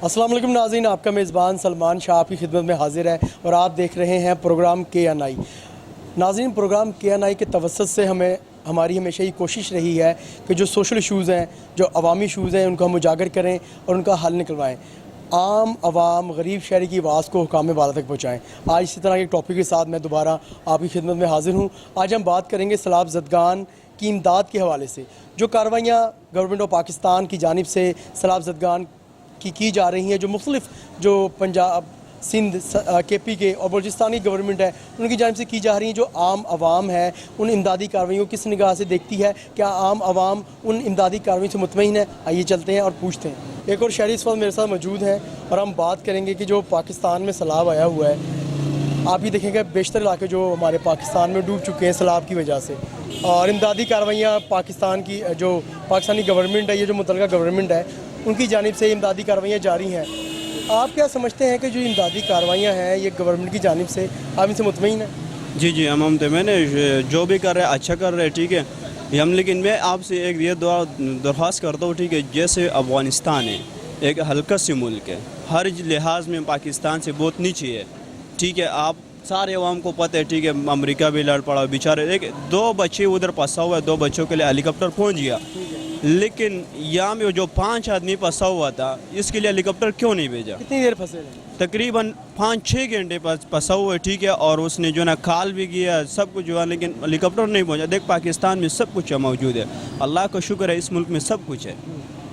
अस्सलाम वालेकुम नाज़रीन, आपका मेज़बान सलमान शाह आपकी खिदमत में हाजिर है और आप देख रहे हैं प्रोग्राम KNI। नाज़रीन, प्रोग्राम KNI के तवस्सुत से हमारी हमेशा ये कोशिश रही है कि जो सोशल इशूज़ हैं, जो अवामी इशूज़ हैं, उनको हम उजागर करें और उनका हल निकलवाएँ। आम आवाम गरीब शहरी की आवाज़ को हुकाम वाला तक पहुँचाएँ। आज इसी तरह के टॉपिक के साथ मैं दोबारा आपकी खिदमत में हाजिर हूँ। आज हम बात करेंगे सैलाब ज़दगान की इमदाद के हवाले से। जो कार्रवाइयाँ गवर्नमेंट ऑफ पाकिस्तान की जानिब से सैलाब ज़दगान की जा रही हैं, जो मुख्तलिफ जो पंजाब, सिंध, KP के और बलूचिस्तान की गवर्नमेंट है उनकी जानिब से की जा रही हैं, जो आम आवाम है उन इमदादी कार्रवाइयों को किस निगाह से देखती है, क्या आम आवाम उन इमदादी कार्रवाई से मुतमईन है? आइए चलते हैं और पूछते हैं। एक और शहरी इस वक्त मेरे साथ मौजूद हैं और हम बात करेंगे कि जो पाकिस्तान में सैलाब आया हुआ है, आप ही देखेंगे बेशतर इलाके जो हमारे पाकिस्तान में डूब चुके हैं सैलाब की वजह से, और इमदादी कार्रवाइयाँ पाकिस्तान की जो पाकिस्तानी गवर्नमेंट है, ये जो मुतल्लिका गवर्नमेंट है, उनकी जानिब से इमदादी कार्रवाइयाँ जारी हैं। आप क्या समझते हैं कि जो इमदादी कार्रवाइयाँ हैं ये गवर्नमेंट की जानिब से, आप इनसे मुतमईन हैं? जी हम तो मैंने जो भी कर रहे हैं अच्छा कर रहे हैं, ठीक है हम। लेकिन मैं आपसे एक ये दरख्वास्त करता हूँ, ठीक है, जैसे अफ़गानिस्तान है एक हल्का सी मुल्क है, हर लिहाज में पाकिस्तान से बहुत नीचे है, ठीक है। आप सारे अवाम को पता है, ठीक है, अमेरिका भी लड़ पड़ा बेचारे, एक 2 बच्चे उधर फंसा हुआ है, 2 बच्चों के लिए हेलीकॉप्टर पहुँच गया। लेकिन यहाँ में जो 5 आदमी फंसा हुआ था, इसके लिए हेलीकॉप्टर क्यों नहीं भेजा? कितनी देर फंसे रहे? तकरीबन 5-6 घंटे फंसा हुआ है, ठीक है। और उसने जो ना कॉल भी किया, सब कुछ जो है, लेकिन हेलीकॉप्टर नहीं पहुँचा। देख, पाकिस्तान में सब कुछ मौजूद है, अल्लाह का शुक्र है, इस मुल्क में सब कुछ है,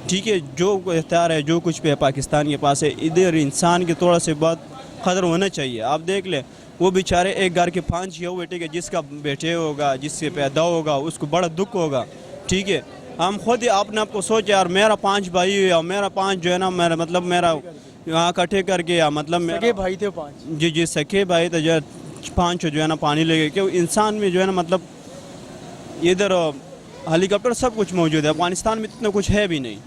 ठीक है। जो इख्तियार है, जो कुछ भी है पाकिस्तान के पास है, इधर इंसान की थोड़ा से बहुत कदर होना चाहिए। आप देख ले, वो बेचारे एक घर के 5 ये हुए, ठीक है, जिसका बेटे होगा, जिससे पैदा होगा, उसको बड़ा दुख होगा, ठीक है। हम खुद ही आपने आपको सोच यार, मेरा 5 भाई है और मेरा 5 जो है ना, मेरा मतलब मेरा यहाँ इकट्ठे करके, या मतलब सगे भाई थे 5? जी सके भाई तो जो 5 जो है ना पानी ले गए। क्यों इंसान में जो है ना, मतलब इधर हेलीकॉप्टर सब कुछ मौजूद है, अफगानिस्तान में इतना कुछ है भी नहीं।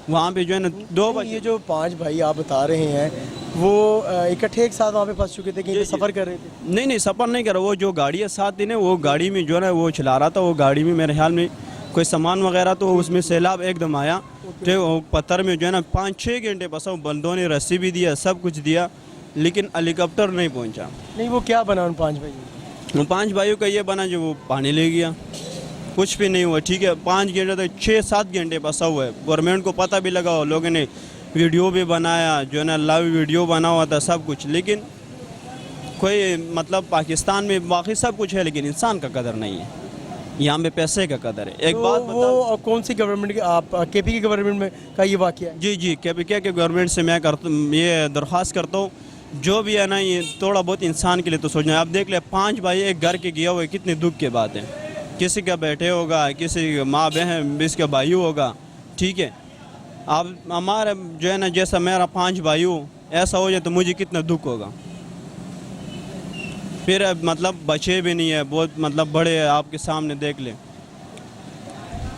वहाँ पे जो है ना 2 बच्चे, ये जो 5 भाई आप बता रहे हैं, वो इकट्ठे एक साथ वहाँ पे फंस चुके थे, कहीं पे सफ़र कर रहे थे? नहीं सफ़र नहीं कर रहा, वो जो गाड़ी है साथ दिन है, वो गाड़ी में जो है ना वो चला रहा था, वो गाड़ी में मेरे ख्याल में कोई सामान वगैरह, तो उसमें सैलाब एकदम आया, तो पत्थर में जो है ना 5-6 घंटे फंसा। बंदों ने रस्सी भी दिया, सब कुछ दिया, लेकिन हेलीकॉप्टर नहीं पहुंचा। नहीं, वो क्या बना उन 5 भाइयों? वो 5 भाइयों का ये बना जो वो पानी ले गया, कुछ भी नहीं हुआ, ठीक है। 5 घंटे तक 6-7 घंटे फंसा हुआ है। गवर्नमेंट को पता भी लगा, लोगों ने वीडियो भी बनाया, जो है ना लाइव वीडियो बना हुआ था, सब कुछ, लेकिन कोई मतलब पाकिस्तान में बाकी सब कुछ है, लेकिन इंसान का कदर नहीं है, यहाँ पे पैसे का कदर है। एक बात वो कौन सी गवर्नमेंट की, आप KP की गवर्नमेंट में का ये वाक़या है? जी KP के गवर्नमेंट से मैं ये दरख्वास्त करता हूँ, जो भी है ना, ये थोड़ा बहुत इंसान के लिए तो सोचना है। आप देख ले, 5 भाई एक घर के गया हुए, कितने दुख की बात है। किसी का बेटे होगा, किसी माँ बहन, इसका भाई होगा, ठीक है। आप हमारा जो है ना, जैसा मेरा 5 भाई हो, ऐसा हो जाए तो मुझे कितना दुख होगा। फिर मतलब बच्चे भी नहीं है, बहुत मतलब बड़े आपके सामने देख लें।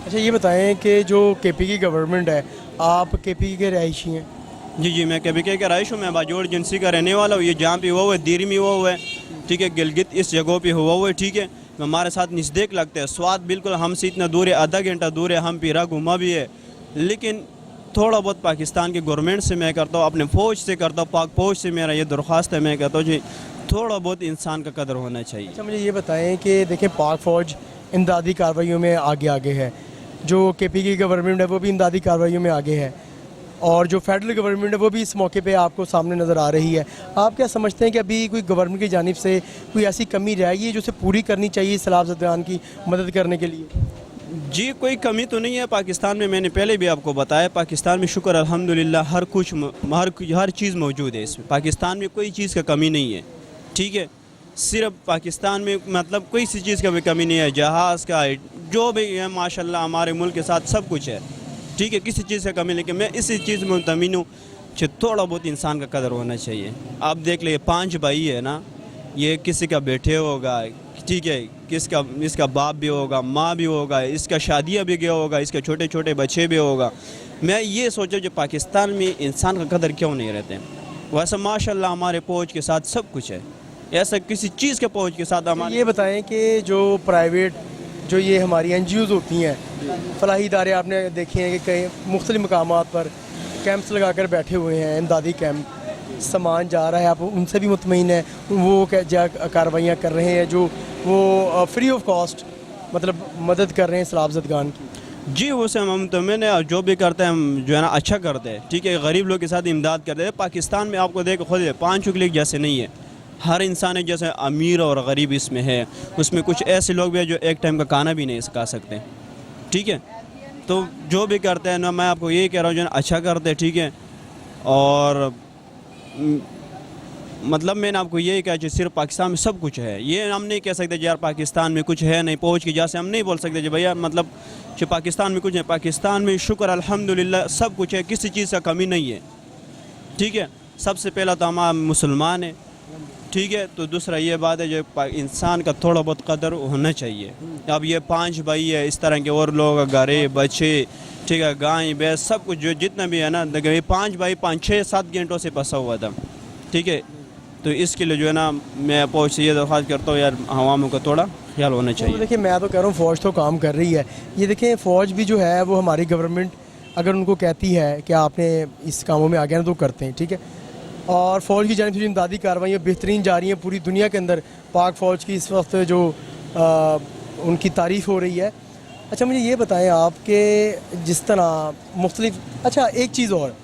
अच्छा, ये बताएं कि जो KP की गवर्नमेंट है, आप KP के रहायशी हैं? जी मैं KPK का रहायश हूँ, मैं बाजोड़ एजेंसी का रहने वाला हूँ। ये जहाँ पे हुआ हुआ है, दीरी में हुआ हुआ है, ठीक है, गिलगित इस जगह पे हुआ हुआ है, ठीक है। हमारे साथ नज़दीक लगता है, स्वाद बिल्कुल हमसे इतना दूर है, आधा घंटा दूर है, हम पीरा घुमा भी है। लेकिन थोड़ा बहुत पाकिस्तान की गवर्नमेंट से मैं करता हूँ, अपने फ़ौज से करता हूँ, पाक फ़ौज से मेरा ये दरख्वास्त है, मैं कहता हूँ जी थोड़ा बहुत इंसान का कदर होना चाहिए। अच्छा, मुझे ये बताएं कि देखें, पाक फ़ौज इमदादी कार्रवाइयों में आगे है, जो KP की गवर्नमेंट है वो भी इमदादी कार्रवाइयों में आगे है, और जो फेडरल गवर्नमेंट है वो भी इस मौके पे आपको सामने नज़र आ रही है। आप क्या समझते हैं कि अभी कोई गवर्नमेंट की जानिब से कोई ऐसी कमी रह गई है जो उसे पूरी करनी चाहिए सैलाब ज़दगान की मदद करने के लिए? जी कोई कमी तो नहीं है पाकिस्तान में, मैंने पहले भी आपको बताया, पाकिस्तान में शुक्र अल्हम्दुलिल्लाह हर चीज़ मौजूद है। इसमें पाकिस्तान में कोई चीज़ का कमी नहीं है, ठीक है। सिर्फ पाकिस्तान में मतलब कोई सी चीज़ का भी कमी नहीं है, जहाज़ का जो भी है माशाल्लाह हमारे मुल्क के साथ सब कुछ है, ठीक है, किसी चीज़ का कमी। लेकिन मैं इसी चीज़ में मुतमिन हूँ कि थोड़ा बहुत इंसान का कदर होना चाहिए। आप देख ले, 5 भाई है ना, ये किसी का बेटे होगा, ठीक है, इसका बाप भी होगा, माँ भी होगा, इसका शादियाँ भी गया होगा, इसके छोटे छोटे बच्चे भी होगा। मैं ये सोचा जो पाकिस्तान में इंसान का कदर क्यों नहीं रहते। वैसे माशाल्लाह हमारे फ़ौज के साथ सब कुछ है, ऐसा किसी चीज़ के फ़ौज के साथ हमारे। ये बताएं कि जो प्राइवेट जो ये हमारी NGOs होती हैं, फलाही इदारे आपने देखे हैं कि कई मुख्तलिफ़ मकामात पर कैंप्स लगाकर बैठे हुए हैं, इमदादी कैंप, सामान जा रहा है, आप उनसे भी मुतमईन है? वो कार्रवाइयाँ कर रहे हैं जो वो फ्री ऑफ कॉस्ट मतलब मदद कर रहे हैं सैलाब ज़दगान की? जी वो से हम तो मैंने जो भी करते हैं हम जो है ना अच्छा करते हैं, ठीक है, गरीब लोग के साथ इमदाद करते हैं। पाकिस्तान में आपको देख खुद 5 उंगली जैसे नहीं है, हर इंसान है, जैसे अमीर और गरीब इसमें है, उसमें कुछ ऐसे लोग भी हैं जो एक टाइम का खाना भी नहीं खा सकते, ठीक है। तो जो भी करते हैं ना, मैं आपको यही कह रहा हूँ जो है ना अच्छा करते हैं, ठीक है। और मतलब मैंने आपको यही कहा कि सिर्फ पाकिस्तान में सब कुछ है, ये हम नहीं कह सकते यार पाकिस्तान में कुछ है नहीं, पहुँच के जैसे हम नहीं बोल सकते कि भैया मतलब कि पाकिस्तान में कुछ है। पाकिस्तान में शुक्र अल्हम्दुलिल्लाह सब कुछ है, किसी चीज़ का कमी नहीं है, ठीक है। सबसे पहला तो हम मुसलमान हैं, ठीक है। तो दूसरा ये बात है जो इंसान का थोड़ा बहुत कदर होना चाहिए। अब ये 5 भाई है, इस तरह के और लोग, गरीब बच्चे, ठीक है, गाय भैंस सब कुछ जो जितना भी है ना, देखिए ये 5 भाई 5-6-7 घंटों से फंसा हुआ था, ठीक है। तो इसके लिए जो है ना मैं पहुँच से ये दरख्वास्त करता हूँ यार हवामों का थोड़ा ख्याल होना चाहिए। तो देखिए मैं तो कह रहा हूँ फ़ौज तो काम कर रही है, ये देखें फ़ौज भी जो है वो हमारी गवर्नमेंट अगर उनको कहती है कि आपने इस कामों में आ गया ना तो करते हैं, ठीक है। और फ़ौज की जानिब से जो इमदादी कार्रवाइयाँ बेहतरीन जा रही हैं पूरी दुनिया के अंदर, पाक फ़ौज की इस वक्त जो उनकी तारीफ़ हो रही है। अच्छा मुझे ये बताएं आप कि जिस तरह मुख्तलिफ, अच्छा एक चीज़ और,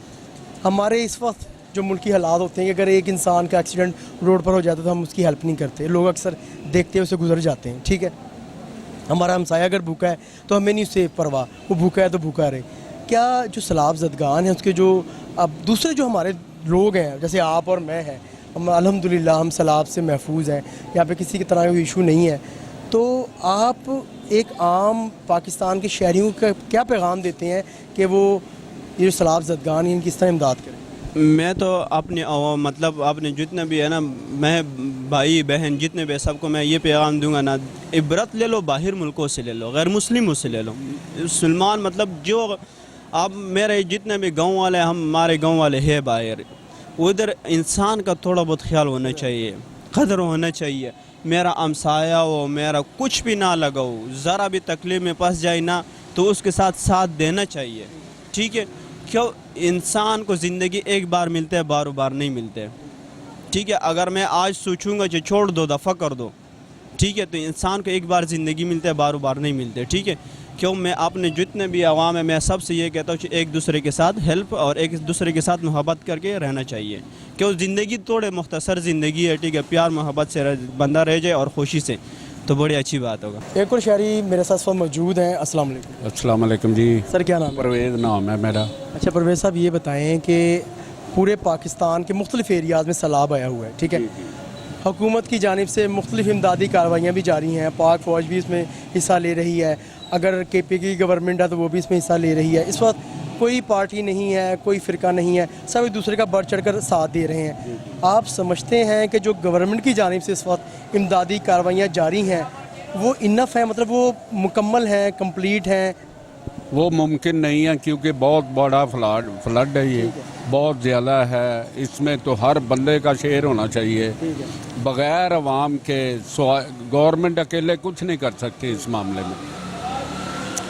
हमारे इस वक्त जो मुल्की हालात होते हैं कि अगर एक इंसान का एक्सीडेंट रोड पर हो जाता है तो हम उसकी हेल्प नहीं करते, लोग अक्सर देखते हैं उसे गुजर जाते हैं, ठीक है। हमारा हमसाया अगर भूखा है तो हमें नहीं उससे परवाह, वो भूखा है तो भूखा रहे। क्या जो सैलाब ज़दगान है उसके जो अब दूसरे जो हमारे लोग हैं जैसे आप और मैं हैं, हम अल्हम्दुलिल्लाह हम सैलाब से महफूज हैं, यहाँ पे किसी की तरह का इशू नहीं है, तो आप एक आम पाकिस्तान के शहरियों का क्या पैगाम देते हैं कि वो ये जो सैलाब ज़दगान है इनकी किस तरह इमदाद करें? मैं तो अपने मतलब अपने जितने भी है ना, मैं भाई बहन जितने भी सबको मैं ये पैगाम दूंगा ना, इबरत ले लो, बाहर मुल्कों से ले लो, गैर मुस्लिमों से ले लो। मुसलमान मतलब जो अब मेरे जितने भी गांव वाले हमारे गांव वाले हैं बाहर, उधर इंसान का थोड़ा बहुत ख्याल होना चाहिए, कदर होना चाहिए। मेरा हमसाया हो, मेरा कुछ भी ना लगाओ, ज़रा भी तकलीफ़ में फंस जाए ना तो उसके साथ देना चाहिए, ठीक है। क्यों इंसान को ज़िंदगी एक बार मिलते है, बार बार नहीं मिलते, ठीक है। अगर मैं आज सोचूंगा कि छोड़ दो, दफ़ा कर दो, ठीक है, तो इंसान को एक बार ज़िंदगी मिलते है, बार बार नहीं मिलते, ठीक है। क्यों मैं अपने जितने भी अवाम है मैं सबसे ये कहता हूँ कि एक दूसरे के साथ हेल्प और एक दूसरे के साथ मोहब्बत करके रहना चाहिए। क्यों ज़िंदगी थोड़े मुख्तसर ज़िंदगी है, ठीक है, प्यार मोहब्बत से बंदा रह जाए और खुशी से, तो बड़ी अच्छी बात होगा। एक और शायरी मेरे साथ मौजूद हैं। अस्सलाम वालेकुम। अस्सलाम वालेकुम जी। सर क्या नाम है? परवेज़ नाम है मेरा। अच्छा परवेज़ साहब ये बताएं कि पूरे पाकिस्तान के मुख्तलिफ एरियाज़ में सैलाब आया हुआ है, ठीक है। हुकूमत की जानिब से मुख्तलिफ इमदादी कार्रवाइयाँ भी जारी हैं, पाक फ़ौज भी इसमें हिस्सा ले रही है, अगर KP की गवर्नमेंट है तो वो भी इसमें हिस्सा ले रही है। इस वक्त कोई पार्टी नहीं है, कोई फ़िरका नहीं है, सब एक दूसरे का बढ़ चढ़ कर साथ दे रहे हैं। आप समझते हैं कि जो गवर्नमेंट की जानिब से इस वक्त इमदादी कार्रवाइयाँ जारी हैं वो इनफ है, मतलब वो मुकम्मल हैं, कंप्लीट हैं? वो मुमकिन नहीं है क्योंकि बहुत बड़ा फ्लड है, ये बहुत ज़्यादा है, इसमें तो हर बंदे का शेयर होना चाहिए। बग़ैर अवाम के गवर्नमेंट अकेले कुछ नहीं कर सकती इस मामले में,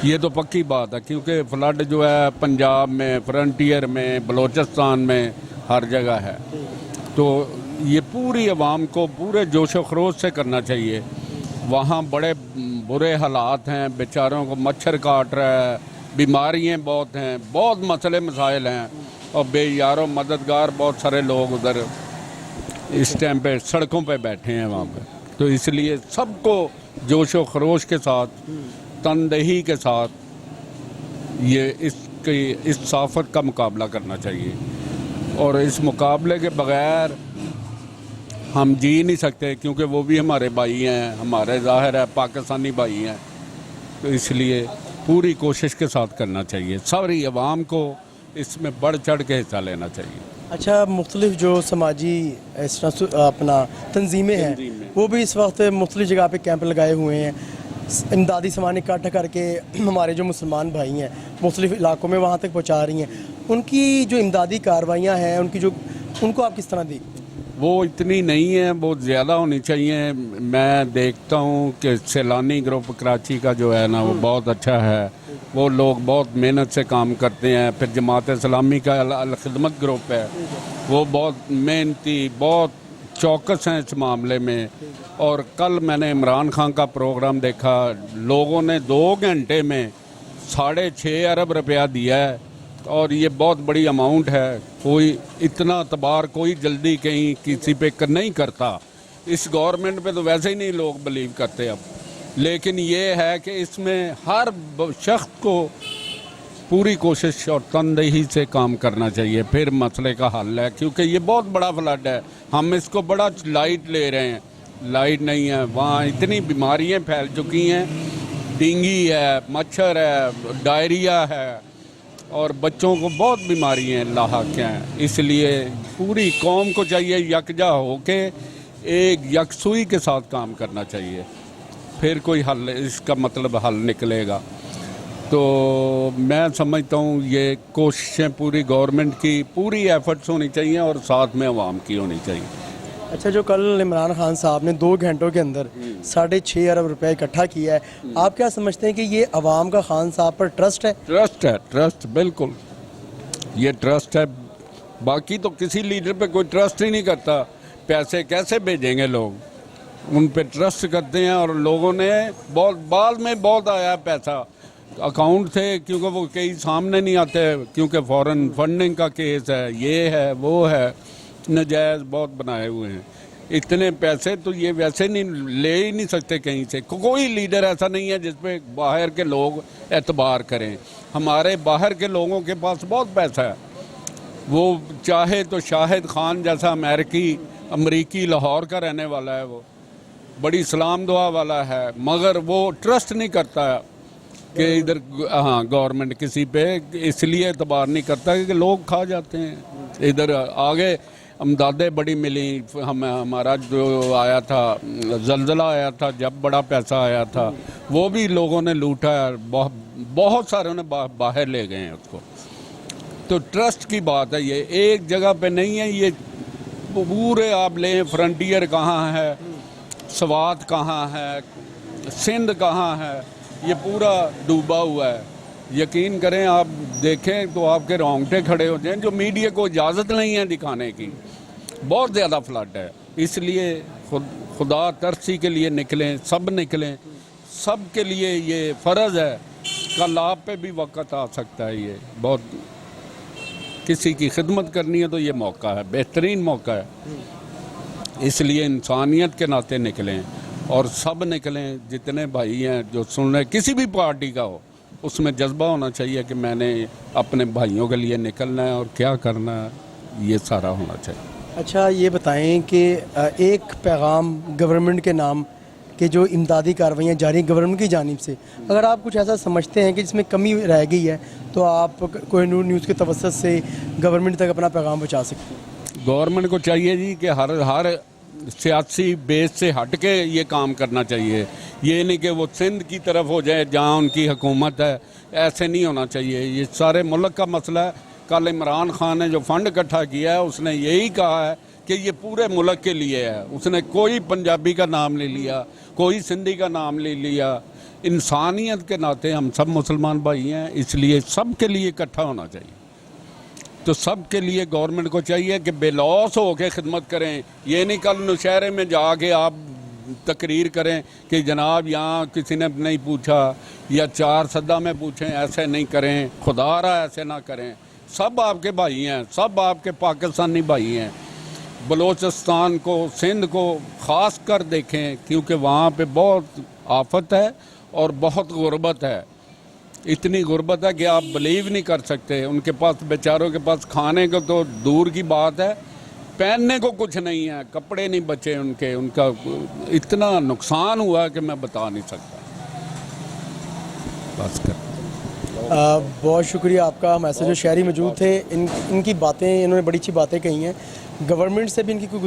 ये तो पक्की बात है। क्योंकि फ्लड जो है पंजाब में, फ्रंटियर में, बलूचिस्तान में, हर जगह है, तो ये पूरी अवाम को पूरे जोश व खरोश से करना चाहिए। वहाँ बड़े बुरे हालात हैं, बेचारों को मच्छर काट रहा है, बीमारियाँ बहुत हैं, बहुत मसले मसाइल हैं, और बेयारो मददगार बहुत सारे लोग उधर इस टाइम पे सड़कों पे बैठे हैं वहाँ पे। तो इसलिए सबको जोश व खरोश के साथ, तनदेही के साथ ये इस आफत का मुकाबला करना चाहिए। और इस मुकाबले के बग़ैर हम जी नहीं सकते, क्योंकि वो भी हमारे भाई हैं, हमारे ज़ाहिर है पाकिस्तानी भाई हैं। तो इसलिए पूरी कोशिश के साथ करना चाहिए, सारी अवाम को इसमें बढ़ चढ़ के हिस्सा लेना चाहिए। अच्छा मुख्तलिफ जो समाजी इस तरह अपना तंजीमें हैं वो भी इस वक्त मुख्तलिफ जगह पे कैंप लगाए हुए हैं, इमदादी सामान इकट्ठा करके हमारे जो मुसलमान भाई हैं मुख्तलिफ इलाकों में वहाँ तक पहुँचा रही हैं। उनकी जो इमदादी कार्रवाइयाँ हैं उनको आप किस तरह देखते हैं? वो इतनी नहीं है, बहुत ज़्यादा होनी चाहिए। मैं देखता हूँ कि सैलानी ग्रुप कराची का जो है ना वो बहुत अच्छा है, वो लोग बहुत मेहनत से काम करते हैं। फिर जमात इस्लामी का अल खिदमत ग्रुप है, वो बहुत मेहनती, बहुत चौकस हैं इस मामले में। और कल मैंने इमरान खान का प्रोग्राम देखा, लोगों ने 2 घंटे में 6.5 अरब रुपया दिया है, और ये बहुत बड़ी अमाउंट है। कोई इतना अतबार कोई जल्दी कहीं किसी पे नहीं करता। इस गवर्नमेंट पे तो वैसे ही नहीं लोग बिलीव करते अब। लेकिन ये है कि इसमें हर शख्स को पूरी कोशिश और तनदेही से काम करना चाहिए, फिर मसले का हल है। क्योंकि ये बहुत बड़ा फ्लड है, हम इसको बड़ा लाइट ले रहे हैं। लाइट नहीं है, वहाँ इतनी बीमारियाँ फैल चुकी हैं, डेंगू है, मच्छर है, डायरिया है, और बच्चों को बहुत बीमारियाँ लाहक हैं। इसलिए पूरी कौम को चाहिए यकजा होके एक यकसुई के साथ काम करना चाहिए, फिर कोई हल, इसका मतलब हल निकलेगा। तो मैं समझता हूँ ये कोशिशें पूरी गवर्नमेंट की पूरी एफर्ट्स होनी चाहिए और साथ में अवाम की होनी चाहिए। अच्छा, जो कल इमरान खान साहब ने 2 घंटों के अंदर 6.5 अरब रुपए इकट्ठा किया है, आप क्या समझते हैं कि ये अवाम का खान साहब पर ट्रस्ट है? ट्रस्ट है, ट्रस्ट, बिल्कुल ये ट्रस्ट है। बाकी तो किसी लीडर पे कोई ट्रस्ट ही नहीं करता। पैसे कैसे भेजेंगे लोग, उन पे ट्रस्ट करते हैं। और लोगों ने बहुत बाद में बहुत आया पैसा अकाउंट थे, क्योंकि वो कई सामने नहीं आते, क्योंकि फॉरेन फंडिंग का केस है, ये है वो है, नजायज़ बहुत बनाए हुए हैं। इतने पैसे तो ये वैसे नहीं ले ही नहीं सकते कहीं से। कोई लीडर ऐसा नहीं है जिस पे बाहर के लोग एतबार करें। हमारे बाहर के लोगों के पास बहुत पैसा है। वो चाहे तो शाहिद खान जैसा अमरीकी लाहौर का रहने वाला है, वो बड़ी इस्लाम दुआ वाला है, मगर वो ट्रस्ट नहीं करता कि इधर गवर्नमेंट किसी पे इसलिए एतबार नहीं करता कि लोग खा जाते हैं। इधर आगे अमदादें बड़ी मिली, हमारा जो आया था जल्जला आया था, जब बड़ा पैसा आया था वो भी लोगों ने लूटा, बहुत सारे ने बाहर ले गए हैं उसको। तो ट्रस्ट की बात है, ये एक जगह पे नहीं है। ये पूरे आप लें, फ्रंटियर कहाँ है, स्वात कहाँ है, सिंध कहाँ है, ये पूरा डूबा हुआ है। यकीन करें, आप देखें तो आपके रोंगटे खड़े हो जाएं। जो मीडिया को इजाज़त नहीं है दिखाने की, बहुत ज़्यादा फ्लड है। इसलिए खुदा तरसी के लिए निकलें, सब निकलें, सब के लिए ये फ़र्ज़ है। कल आप पे भी वक़्त आ सकता है, ये बहुत किसी की खिदमत करनी है तो ये मौका है, बेहतरीन मौका है। इसलिए इंसानियत के नाते निकलें और सब निकलें, जितने भाई हैं जो सुन रहे, किसी भी पार्टी का हो, उसमें जज्बा होना चाहिए कि मैंने अपने भाइयों के लिए निकलना है और क्या करना है, ये सारा होना चाहिए। अच्छा, ये बताएं कि एक पैगाम गवर्नमेंट के नाम के जो इमदादी कार्रवाइयाँ जारी गवर्नमेंट की जानिब से, अगर आप कुछ ऐसा समझते हैं कि जिसमें कमी रह गई है, तो आप कोहिनूर न्यूज़ के तवस्सुत से गवर्नमेंट तक अपना पैगाम पहुँचा सकते हैं। गवर्नमेंट को चाहिए जी कि हर सियासी बेस से हट के ये काम करना चाहिए। ये नहीं कि वो सिंध की तरफ हो जाए जहाँ उनकी हुकूमत है, ऐसे नहीं होना चाहिए। ये सारे मुल्क का मसला है। कल इमरान खान ने जो फ़ंड इकट्ठा किया है, उसने यही कहा है कि ये पूरे मुल्क के लिए है। उसने कोई पंजाबी का नाम ले लिया, कोई सिंधी का नाम ले लिया। इंसानियत के नाते हम सब मुसलमान भाई हैं, इसलिए सब के लिए इकट्ठा होना चाहिए। तो सब के लिए गवर्नमेंट को चाहिए कि बेलौस हो के खिदमत करें। ये नहीं कल नौशहरे में जाके आप तकरीर करें कि जनाब यहाँ किसी ने नहीं पूछा या 4 सदा में पूछें, ऐसे नहीं करें, खुदा रहा ऐसे ना करें। सब आपके भाई हैं, सब आपके पाकिस्तानी भाई हैं। बलोचिस्तान को, सिंध को ख़ास कर देखें, क्योंकि वहाँ पे बहुत आफत है और बहुत गुर्बत है। इतनी गुर्बत है कि आप बिलीव नहीं कर सकते। उनके पास, बेचारों के पास खाने को तो दूर की बात है, पहनने को कुछ नहीं है, कपड़े नहीं बचे उनके। उनका इतना नुकसान हुआ कि मैं बता नहीं सकता। बस कर बहुत शुक्रिया आपका। हम ऐसे जो शहरी मौजूद थे, इनकी बातें, इन्होंने बड़ी अच्छी बातें कही हैं। गवर्नमेंट से भी इनकी कोई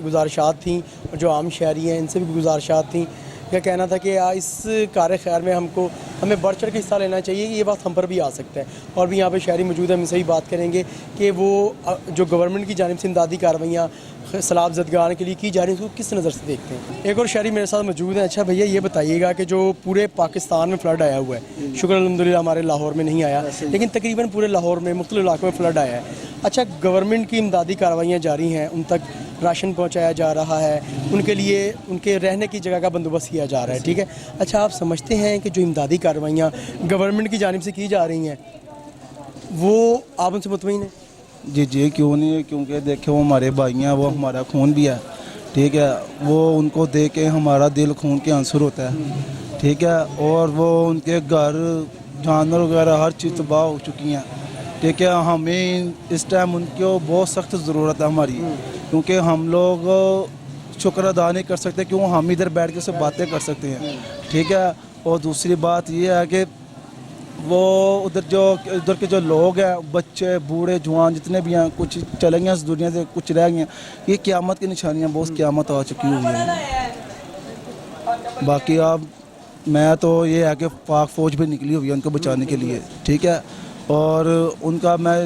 गुजारिशात थी और जो आम शहरी हैं इनसे भी गुजारिशात थी। क्या कहना था कि इस कार खैर में हमको हमें बढ़ चढ़ के हिस्सा लेना चाहिए कि ये बात हम पर भी आ सकता है। और भी यहाँ पे शहरी मौजूद है, हमसे भी बात करेंगे कि वो जो गवर्नमेंट की जानिब से इमदादी कार्रवाइयाँ सैलाब ज़दगान के लिए की जा रही हैं उसको किस नज़र से देखते हैं। एक और शहरी मेरे साथ मौजूद है। अच्छा भैया ये बताइएगा कि जो पूरे पाकिस्तान में फ़्लड आया हुआ है, शुक्र अल्हम्दुलिल्लाह हमारे लाहौर में नहीं आया, लेकिन तकरीबन पूरे लाहौर में मुख्तलिफ इलाकों में फ़्लड आया है। अच्छा, गवर्नमेंट की इमदादी कार्रवाइयाँ जारी हैं, उन तक राशन पहुँचाया जा रहा है, उनके लिए उनके रहने की जगह का बंदोबस्त किया जा रहा है, ठीक है। अच्छा, आप समझते हैं कि जो इमदादी कार्रवाइयाँ गवर्नमेंट की जानिब से की जा रही हैं वो आप उनसे मुतमईन हैं? जी क्यों नहीं है, क्योंकि देखो वो हमारे भाई हैं, वो हमारा खून भी है, ठीक है। वो उनको देख के हमारा दिल खून के आंसू होता है, ठीक है। और वो उनके घर जानवर वगैरह हर चीज़ तबाह हो चुकी हैं, ठीक है। हमें इस टाइम उनको बहुत सख्त ज़रूरत है हमारी, क्योंकि हम लोग शुक्र अदा नहीं कर सकते, क्यों हम इधर बैठ के सब बातें कर सकते हैं, ठीक है। और दूसरी बात ये है कि वो उधर के जो लोग हैं, बच्चे बूढ़े जवान जितने भी हैं, कुछ चले गए इस दुनिया से, कुछ रह गए हैं। ये क़यामत की निशानियाँ, बहुत क़यामत आ चुकी हुई है। बाकी अब मैं तो ये है कि पाक फ़ौज भी निकली हुई है उनको बचाने के लिए, ठीक है। और उनका मैं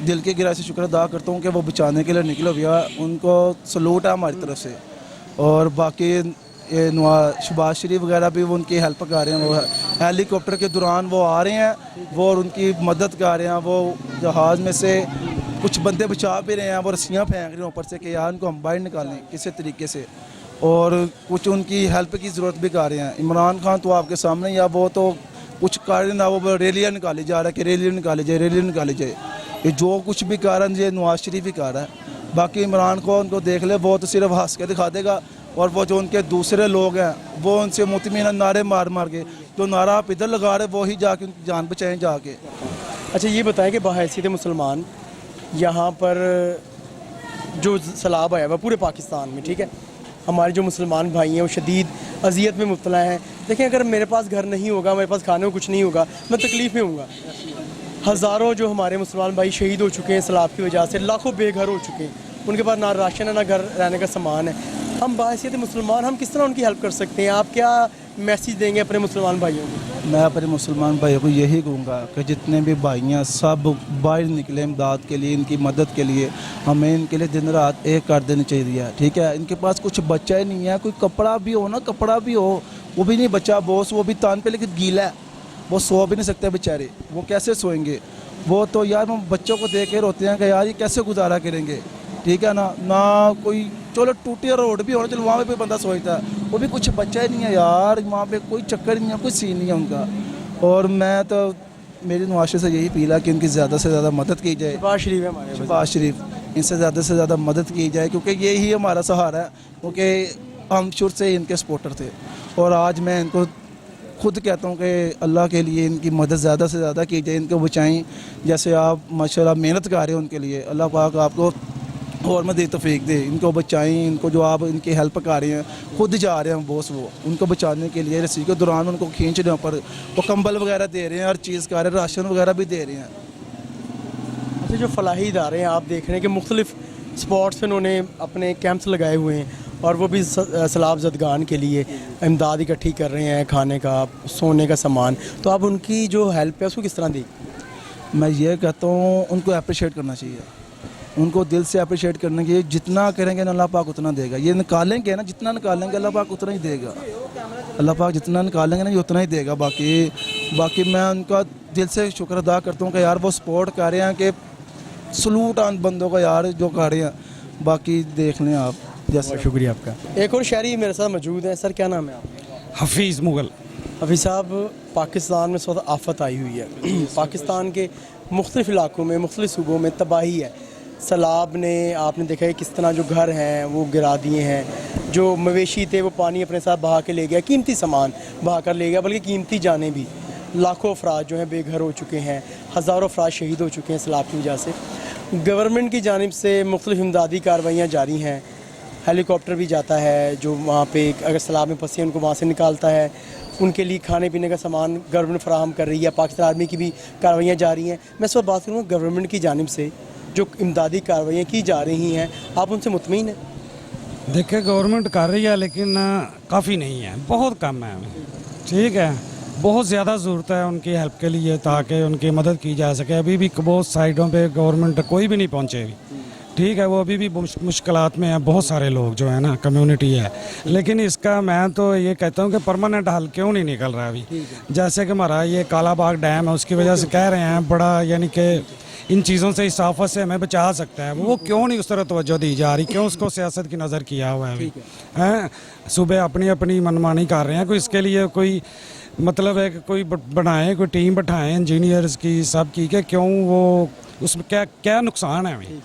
दिल की गहराई से शुक्र अदा करता हूँ कि वो बचाने के लिए निकले हुए हैं, उनको सलूट है हमारी तरफ से। और बाकी ये शहबाज शरीफ वगैरह भी वो उनकी हेल्प कर रहे हैं, वो हेलीकॉप्टर के दौरान वो आ रहे हैं, वो और उनकी मदद कर रहे हैं। वो जहाज़ में से कुछ बंदे बचा भी रहे हैं, वो रस्सियाँ फेंक रहे हैं ऊपर से कि यार उनको हम बाहर निकालें किसी तरीके से, और कुछ उनकी हेल्प की ज़रूरत भी कर रहे हैं। इमरान खान तो आपके सामने, या वो तो कुछ कर रहे ना, वो रैलियाँ निकाली जा रहा है कि रैलियाँ निकाली जाए, रैलियाँ निकाली जाए। ये जो कुछ भी कर रहा है ये नवाज शरीफ ही कर रहा है। बाकी इमरान को उनको देख ले, वो तो सिर्फ हंस के दिखा देगा, और वो जो उनके दूसरे लोग हैं वो उनसे मुतमिन नारे मार मार के, जो नारा आप इधर लगा रहे वो ही जाके उनकी जान बचाएं जाके। अच्छा, ये बताएं कि बहैसियत मुसलमान यहाँ पर जो सैलाब आया हुआ पूरे पाकिस्तान में, ठीक है, हमारे जो मुसलमान भाई हैं वो शदीद अजियत में मुब्तला हैं। देखें, अगर मेरे पास घर नहीं होगा, मेरे पास खाने को कुछ नहीं होगा, मैं तकलीफ़ में हूँगा। हज़ारों जो हमारे मुसलमान भाई शहीद हो चुके हैं सैलाब की वजह से, लाखों बेघर हो चुके हैं, उनके पास ना राशन है ना घर रहने का सामान है। हम बहैसियत मुसलमान हम किस तरह उनकी हेल्प कर सकते हैं? आप क्या मैसेज देंगे अपने मुसलमान भाइयों को? मैं अपने मुसलमान भाइयों को यही कहूँगा कि जितने भी भाई हैं सब बाहर निकले इमदाद के लिए, इनकी मदद के लिए। हमें इनके लिए दिन रात एक कर देनी चाहिए, ठीक है। इनके पास कुछ बच्चा ही नहीं है, कोई कपड़ा भी हो ना, कपड़ा भी हो, वो भी नहीं बचा बॉस, वो भी तान पे लेकिन गीला है, वो सो भी नहीं सकते बेचारे, वो कैसे सोएंगे? वो तो यार हम बच्चों को देख के रोते हैं कि यार ये कैसे गुजारा करेंगे, ठीक है ना कोई चलो टूटी रोड भी होना, चलो वहाँ पे बंदा सोचता है, वो भी कुछ बच्चा ही नहीं है यार, वहाँ पे कोई चक्कर नहीं है, कोई सीन नहीं है उनका। और मैं तो मेरी नवाज से यही अपील है कि इनकी ज़्यादा से ज़्यादा मदद की जाए। शहबाज शरीफ है हमारे, शहबाज शरीफ, इनसे ज़्यादा से ज़्यादा मदद की जाए, क्योंकि यही हमारा सहारा है, क्योंकि हम शुरू से इनके सपोर्टर थे। और आज मैं इनको खुद कहता हूँ कि अल्लाह के लिए इनकी मदद ज़्यादा से ज़्यादा की जाए, इनको बचाएं। जैसे आप माशाल्लाह मेहनत कर रहे हैं उनके लिए, अल्लाह पाक आपको और मदद तौफीक दे, इनको बचाएं। इनको जो आप इनकी हेल्प कर रहे हैं, खुद जा रहे हैं बॉस, वो उनको बचाने के लिए रस्सी के दौरान उनको खींचने पर वो कंबल वगैरह दे रहे हैं, हर चीज़ कर रहे हैं, राशन वगैरह भी दे रहे हैं। अच्छा, जो फलाही इदारे हैं आप देख रहे हैं कि मुख्तलिफ स्पॉट्स पे उन्होंने अपने कैंप्स लगाए हुए हैं, और वो भी सैलाब ज़दगान के लिए इमदाद इकट्ठी कर रहे हैं, खाने का सोने का सामान। तो आप उनकी जो हेल्प है उसको किस तरह दी? मैं ये कहता हूँ उनको अप्रिशिएट करना चाहिए, उनको दिल से अप्रिशिएट करने के, जितना करेंगे ना अल्लाह पाक उतना देगा। ये निकालेंगे ना, जितना निकालेंगे अल्लाह पाक उतना ही देगा, अल्लाह पाक जितना निकालेंगे ना ये उतना ही देगा। बाकी मैं उनका दिल से शुक्र अदा करता हूँ कि यार वो सपोर्ट कर रहे हैं, कि सलूट आन बंदों का यार जो कर रहे हैं। बाकी देख लें आप। जैसा शुक्रिया आपका। एक और शहरी मेरे साथ मौजूद हैं। सर क्या नाम है आपका? हफीज़ मुगल। हफीज़ साहब, पाकिस्तान में इस वक्त आफत आई हुई है। पाकिस्तान के मुख्तलिफ इलाकों में, मुख्तलिफ सूबों में तबाही है। सैलाब ने, आपने देखा है किस तरह जो घर हैं वो गिरा दिए हैं, जो मवेशी थे वो पानी अपने साथ बहा के ले गया, कीमती सामान बहा कर ले गया, बल्कि कीमती जानें भी। लाखों अफराद जो हैं बेघर हो चुके हैं, हज़ारों अफराद शहीद हो चुके हैं सैलाब की वजह से। गवर्नमेंट की जानिब से मुख्तलिफ इमदादी कार्रवाइयाँ जारी हैं, हेलीकॉप्टर भी जाता है जो वहाँ पे अगर सैलाब में फंसे उनको वहाँ से निकालता है, उनके लिए खाने पीने का सामान गवर्नमेंट फराहम कर रही है। पाकिस्तान आर्मी की भी कार्रवाइयाँ जारी हैं। मैं इस वक्त बात करूँगा गवर्नमेंट की जानिब से जो इमदादी कार्रवाइयाँ की जा रही हैं, आप उनसे मुतमईन हैं? देखिए, गवर्नमेंट कर रही है लेकिन काफ़ी नहीं है, बहुत कम है, ठीक है। बहुत ज़्यादा ज़रूरत है उनकी हेल्प के लिए, ताकि उनकी मदद की जा सके। अभी भी बहुत साइडों पे गवर्नमेंट कोई भी नहीं पहुँचे अभी, ठीक है, वो अभी भी मुश्किलात में हैं बहुत सारे लोग जो है ना, कम्युनिटी है। लेकिन इसका मैं तो ये कहता हूँ कि परमानेंट हल क्यों नहीं निकल रहा अभी। जैसे कि हमारा ये कालाबाग डैम है, उसकी वजह से कह रहे हैं बड़ा, यानी कि इन चीज़ों से, इस आफत से हमें बचा सकता है, वो क्यों नहीं उस तरह तवज्जो दी जा रही, क्यों उसको सियासत की नज़र किया हुआ है अभी, हैं। सुबह अपनी अपनी मनमानी कर रहे हैं, कोई इसके लिए कोई मतलब है कि कोई बनाए, कोई टीम बैठाएं इंजीनियर्स की, सब की, कि क्यों वो उसमें क्या क्या नुकसान है अभी,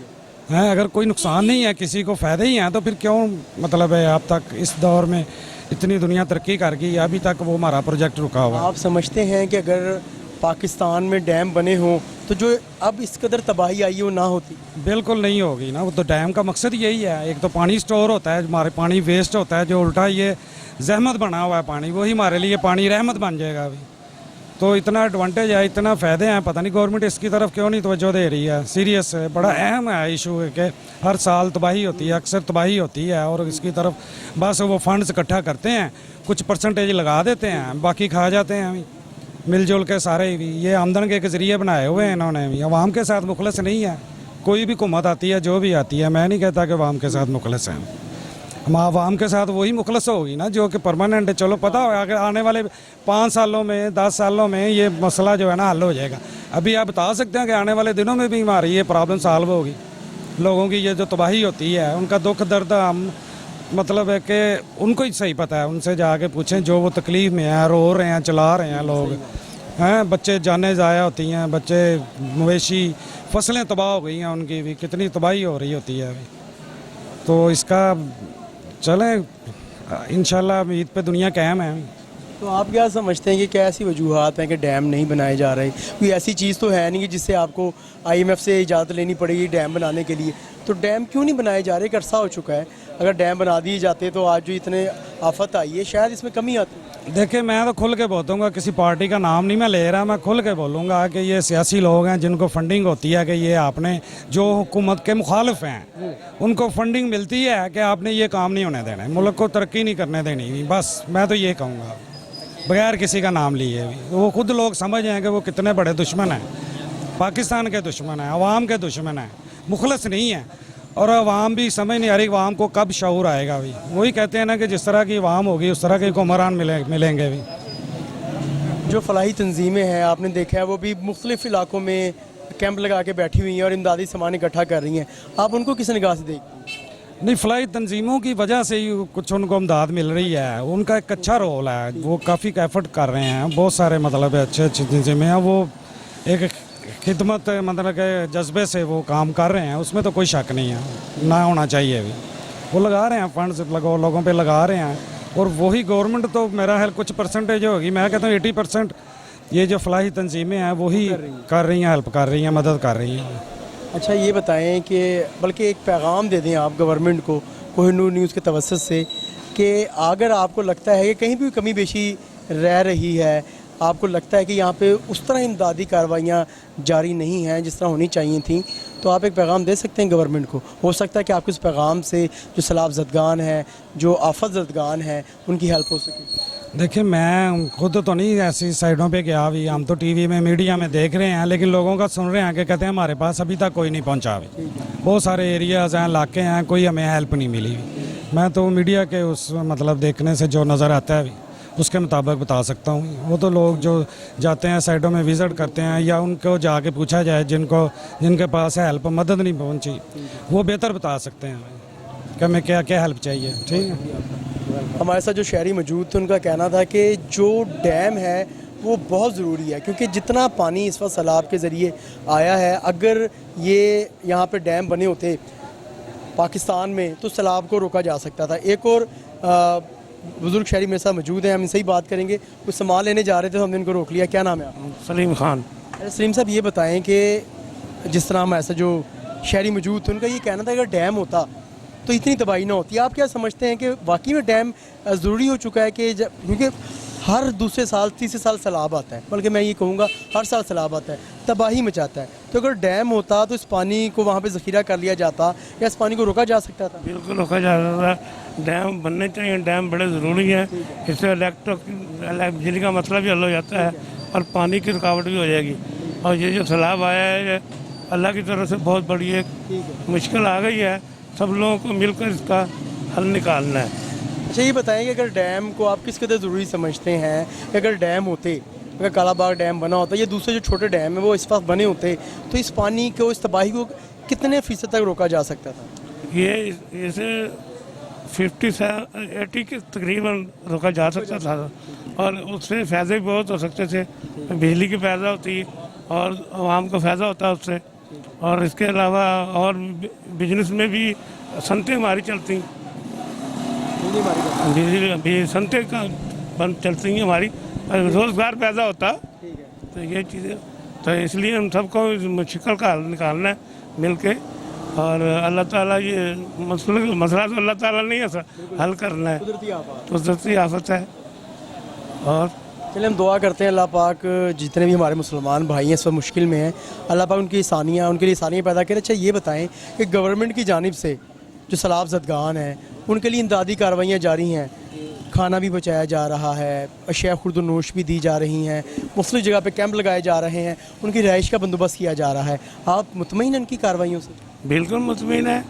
हैं। अगर कोई नुकसान नहीं है, किसी को फ़ायदे ही हैं, तो फिर क्यों मतलब है अब तक इस दौर में इतनी दुनिया तरक्की कर गई, अभी तक वो हमारा प्रोजेक्ट रुका हुआ है। आप समझते हैं कि अगर पाकिस्तान में डैम बने हों तो जो अब इस कदर तबाही आई है वो ना होती? बिल्कुल नहीं होगी ना, वो तो डैम का मकसद यही है। एक तो पानी स्टोर होता है, हमारे पानी वेस्ट होता है, जो उल्टा ये जहमत बना हुआ है पानी, वही हमारे लिए पानी रहमत बन जाएगा अभी। तो इतना एडवांटेज है, इतना फ़ायदे हैं, पता नहीं गवर्नमेंट इसकी तरफ क्यों नहीं तवज्जो दे रही है। सीरियस है, बड़ा अहम है इशू है कि हर साल तबाही होती है, अक्सर तबाही होती है, और इसकी तरफ बस वो फंड्स इकट्ठा करते हैं, कुछ परसेंटेज लगा देते हैं, बाकी खा जाते हैं अभी मिलजुल के सारे। भी ये आमदन के एक ज़रिए बनाए हुए हैं इन्होंने भी। अवाम के साथ मुखलस नहीं है, कोई भी हुकूमत आती है जो भी आती है, मैं नहीं कहता कि अवाम के साथ मुखलस हैं हम। आवाम के साथ वही मुखलस होगी ना जो कि परमानेंट है। चलो पता हो अगर आने वाले 5 सालों में, 10 सालों में ये मसला जो है ना हल हो जाएगा। अभी आप बता सकते हैं कि आने वाले दिनों में भी हमारी ये प्रॉब्लम सॉल्व होगी। लोगों की ये जो तबाही होती है, उनका दुख दर्द हम मतलब है कि उनको ही सही पता है, उनसे जाके पूछें जो वो तकलीफ़ में है, रो रहे हैं, चला रहे हैं लोग, हैं। बच्चे जाने ज़ाया होती हैं, बच्चे, मवेशी, फसलें तबाह हो गई हैं उनकी भी, कितनी तबाही हो रही होती है अभी। तो इसका चलें इंशाल्लाह उम्मीद पे दुनिया कायम है। तो आप क्या समझते हैं कि क्या ऐसी वजूहत हैं कि डैम नहीं बनाए जा रहे? कोई ऐसी चीज़ तो है नहीं कि जिससे आपको IMF से इजाज़त लेनी पड़ेगी डैम बनाने के लिए। तो डैम क्यों नहीं बनाए जा रहे? एक अरसा हो चुका है, अगर डैम बना दिए जाते तो आज जो इतने आफत आई है शायद इसमें कमी आती। देखिए मैं तो खुल के बोलूँगा, किसी पार्टी का नाम नहीं मैं ले रहा, मैं खुल के बोलूँगा कि ये सियासी लोग हैं जिनको फंडिंग होती है, कि ये आपने जो हुकूमत के मुखालिफ हैं उनको फंडिंग मिलती है कि आपने ये काम नहीं होने देना, मुल्क को तरक्की नहीं करने देनी। बस मैं तो ये कहूँगा बगैर किसी का नाम लिए भी। वो खुद लोग समझ हैं कि वो कितने बड़े दुश्मन हैं, पाकिस्तान के दुश्मन हैं, अवाम के दुश्मन हैं, मुखलस नहीं है। और अवाम भी समझ नहीं आ रही अवाम को कब शऊर आएगा। भी वही कहते हैं ना कि जिस तरह की अवाम होगी उस तरह के हुक्मरान मिलेंगे भी। जो फलाही तंजीमें हैं आपने देखा है वो भी मुख्तलिफ इलाकों में कैंप लगा के बैठी हुई हैं और इमदादी सामान इकट्ठा कर रही हैं, आप उनको किस निगाह से देखते हैं? नहीं, फलाई तंजीमों की वजह से ही कुछ उनको इमदाद मिल रही है, उनका एक अच्छा रोल है, वो काफ़ी एफर्ट कर रहे हैं, बहुत सारे मतलब अच्छे अच्छे तंजीमें हैं, वो एक खिदमत मतलब के जज्बे से वो काम कर रहे हैं, उसमें तो कोई शक नहीं है, ना होना चाहिए भी। वो लगा रहे हैं फंड्स, लोगों पे लगा रहे हैं, और वही गवर्नमेंट तो मेरा ख्याल कुछ परसेंटेज होगी, मैं कहता हूँ 80% ये जो फलाही तंजीमें हैं वही कर रही हैं, हेल्प कर रही हैं, मदद कर रही हैं। अच्छा ये बताएं कि बल्कि एक पैगाम दे दें आप गवर्नमेंट को कोहिनूर न्यूज़ के तवज्जुह से कि अगर आपको लगता है कि कहीं भी कमी बेशी रह रही है, आपको लगता है कि यहाँ पे उस तरह इमदादी कार्रवाइयाँ जारी नहीं हैं जिस तरह होनी चाहिए थी, तो आप एक पैगाम दे सकते हैं गवर्नमेंट को। हो सकता है कि आपके उस पैगाम से जो सैलाब ज़दगान हैं, जो आफत ज़दगान हैं, उनकी हेल्प हो सके। देखिए मैं खुद तो नहीं ऐसी साइडों पे गया अभी, हम तो टीवी में मीडिया में देख रहे हैं, लेकिन लोगों का सुन रहे हैं कि कहते हैं हमारे पास अभी तक कोई नहीं पहुंचा अभी। बहुत सारे एरियाज़ हैं, इलाके हैं, कोई हमें हेल्प नहीं मिली। मैं तो मीडिया के उस मतलब देखने से जो नज़र आता है अभी उसके मुताबिक बता सकता हूँ। वो तो लोग जो जाते हैं साइडों में विज़िट करते हैं, या उनको जाके पूछा जाए जिनके पास हेल्प मदद नहीं पहुँची, वो बेहतर बता सकते हैं कि हमें क्या क्या हेल्प चाहिए। ठीक है, हमारे साथ जो शहरी मौजूद थे उनका कहना था कि जो डैम है वो बहुत ज़रूरी है, क्योंकि जितना पानी इस वक्त सैलाब के ज़रिए आया है, अगर ये यहाँ पे डैम बने होते पाकिस्तान में तो सैलाब को रोका जा सकता था। एक और बुज़ुर्ग शहरी मेरे साथ मौजूद हैं, हम इनसे ही बात करेंगे। कुछ सामान लेने जा रहे थे तो हमने इनको रोक लिया। क्या नाम है आप? सलीम खान। सलीम साहब ये बताएं कि जिस तरह हम ऐसा जो शहरी मौजूद थे उनका ये कहना था अगर डैम होता तो इतनी तबाही ना होती। आप क्या समझते हैं कि वाकई में डैम ज़रूरी हो चुका है कि क्योंकि हर दूसरे साल तीसरे साल सैलाब आता है, बल्कि मैं ये कहूँगा हर साल सैलाब आता है, तबाही मचाता है, तो अगर डैम होता तो इस पानी को वहाँ पे ज़ख़ीरा कर लिया जाता या इस पानी को रोका जा सकता था? बिल्कुल रोका जा सकता था। डैम बनने चाहिए, डैम बड़े ज़रूरी हैं। इससे बिजली का मसला भी हल हो जाता है और पानी की रुकावट भी हो जाएगी। और ये जो सैलाब आया है ये अल्लाह की तरफ से बहुत बड़ी एक मुश्किल आ गई है, सब लोगों को मिलकर इसका हल निकालना है। अच्छा ये बताएं कि अगर डैम को आप किस कदर ज़रूरी समझते हैं कि अगर डैम होते, अगर कालाबाग डैम बना होता, ये दूसरे जो छोटे डैम है वो इस वक्त बने होते, तो इस पानी को, इस तबाही को कितने फ़ीसद तक रोका जा सकता था? ये इसे 50 से 80 के तकरीबन रोका जा सकता था और उससे फ़ायदे भी बहुत हो सकते थे। बिजली की पैदा होती और आवाम को फ़ायदा होता है उससे। और इसके अलावा और बिजनेस में भी सनतें हमारी चलती, बिजली सनतें का बंद चलती हैं हमारी, रोज़गार पैदा होता। तो ये चीज़ें, तो इसलिए हम सबको इस मुश्किल का हल निकालना है मिल के। और अल्लाह ताला ये मसला तो अल्लाह ताला नहीं है हल करना है, कुदरती आफत है। और चलिए हम दुआ करते हैं अल्लाह पाक जितने भी हमारे मुसलमान भाई हैं इस वक्त मुश्किल में हैं, अल्लाह पाक उनकी आसानियाँ, उनके लिए आसानियाँ पैदा करें। अच्छा ये बताएं कि गवर्नमेंट की जानिब से जो सैलाब ज़दगान हैं उनके लिए इमदादी कार्रवाइयाँ जारी हैं, खाना भी पहुँचाया जा रहा है, अशिया खुर्दनोश भी दी जा रही हैं, मुख्तलिफ़ जगह पे कैंप लगाए जा रहे हैं, उनकी रिहाइश का बंदोबस्त किया जा रहा है। आप मुतमईन हैं उनकी कार्रवाइयों से? बिल्कुल मुतमईन है।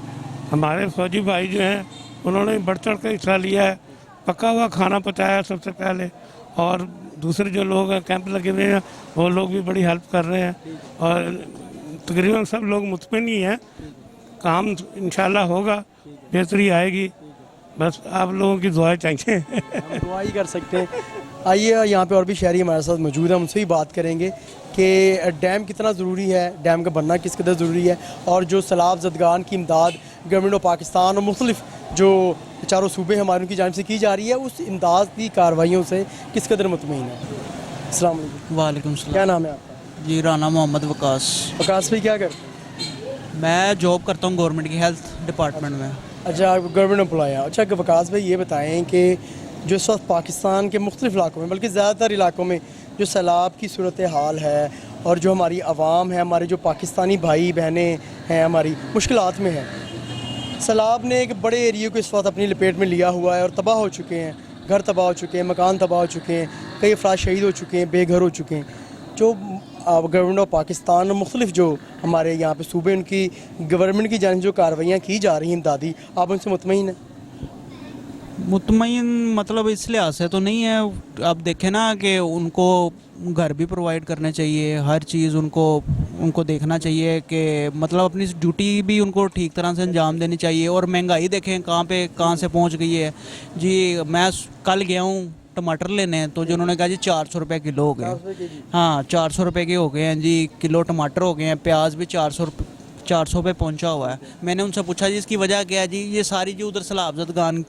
हमारे फौजी भाई जो हैं उन्होंने बढ़ चढ़ कर हिस्सा लिया है, पका हुआ खाना पहुँचाया सबसे पहले। और दूसरे जो लोग हैं कैंप लगे हुए हैं वो लोग भी बड़ी हेल्प कर रहे हैं और तकरीबन सब लोग मुतमईन ही हैं। काम इंशाल्लाह होगा, बेहतरी आएगी, बस आप लोगों की दुआएं चाहिए। हम दुआ ही कर सकते हैं। आइए यहाँ पे और भी शहरी हमारे साथ मौजूद हैं, उनसे भी बात करेंगे कि डैम कितना ज़रूरी है, डैम का बनना किस कदर ज़रूरी है और जो सैलाब ज़दगान की इमदाद गवर्नमेंट ऑफ पाकिस्तान और मुख्तलिफ जो चारों सूबे हमारे उनकी जानिब से की जा रही है, उस इमदाद की कार्रवाइयों से किस कदर मुतमईन है। अस्सलाम वालेकुम। वालेकुम सलाम। क्या नाम है आपका? जी राना मोहम्मद वकास। वकास भाई क्या करते हैं? मैं जॉब करता हूँ गवर्नमेंट की हेल्थ डिपार्टमेंट में। अच्छा गवर्नमेंट एम्प्लॉय है। अच्छा वकास भाई ये बताएं कि जो इस वक्त पाकिस्तान के मुख्तलिफ इलाकों में, बल्कि ज़्यादातर इलाकों में जो सैलाब की सूरत हाल है और जो हमारी आवाम है, हमारे जो पाकिस्तानी भाई बहनें हैं हमारी मुश्किलात में है, सैलाब ने एक बड़े एरिया को इस वक्त अपनी लपेट में लिया हुआ है और तबाह हो चुके हैं, घर तबाह हो चुके हैं, मकान तबाह हो चुके हैं, कई अफराद शहीद हो चुके हैं, बेघर हो चुके हैं। जो गवर्नमेंट ऑफ पाकिस्तान और मुख्तलिफ जो हमारे यहाँ पे सूबे उनकी गवर्नमेंट की जानिब जो कार्रवाइयाँ की जा रही हैं इमदादी, आप उनसे मुतमईन हैं? मुतमईन मतलब इस लिहाज से तो नहीं है। आप देखें ना कि उनको घर भी प्रोवाइड करने चाहिए, हर चीज़ उनको देखना चाहिए कि मतलब अपनी ड्यूटी भी उनको ठीक तरह से अंजाम देनी चाहिए। और महंगाई देखें कहाँ से पहुंच गई है जी। मैं कल गया हूँ टमाटर लेने, तो जिन्होंने कहा जी 400 रुपये किलो हो गए। हाँ 400 रुपये के हो गए हैं जी किलो टमाटर हो गए हैं। प्याज भी 400 पे पहुँचा हुआ है। मैंने उनसे पूछा जी इसकी वजह क्या है जी। ये सारी जो उधर सैलाब ज़दगान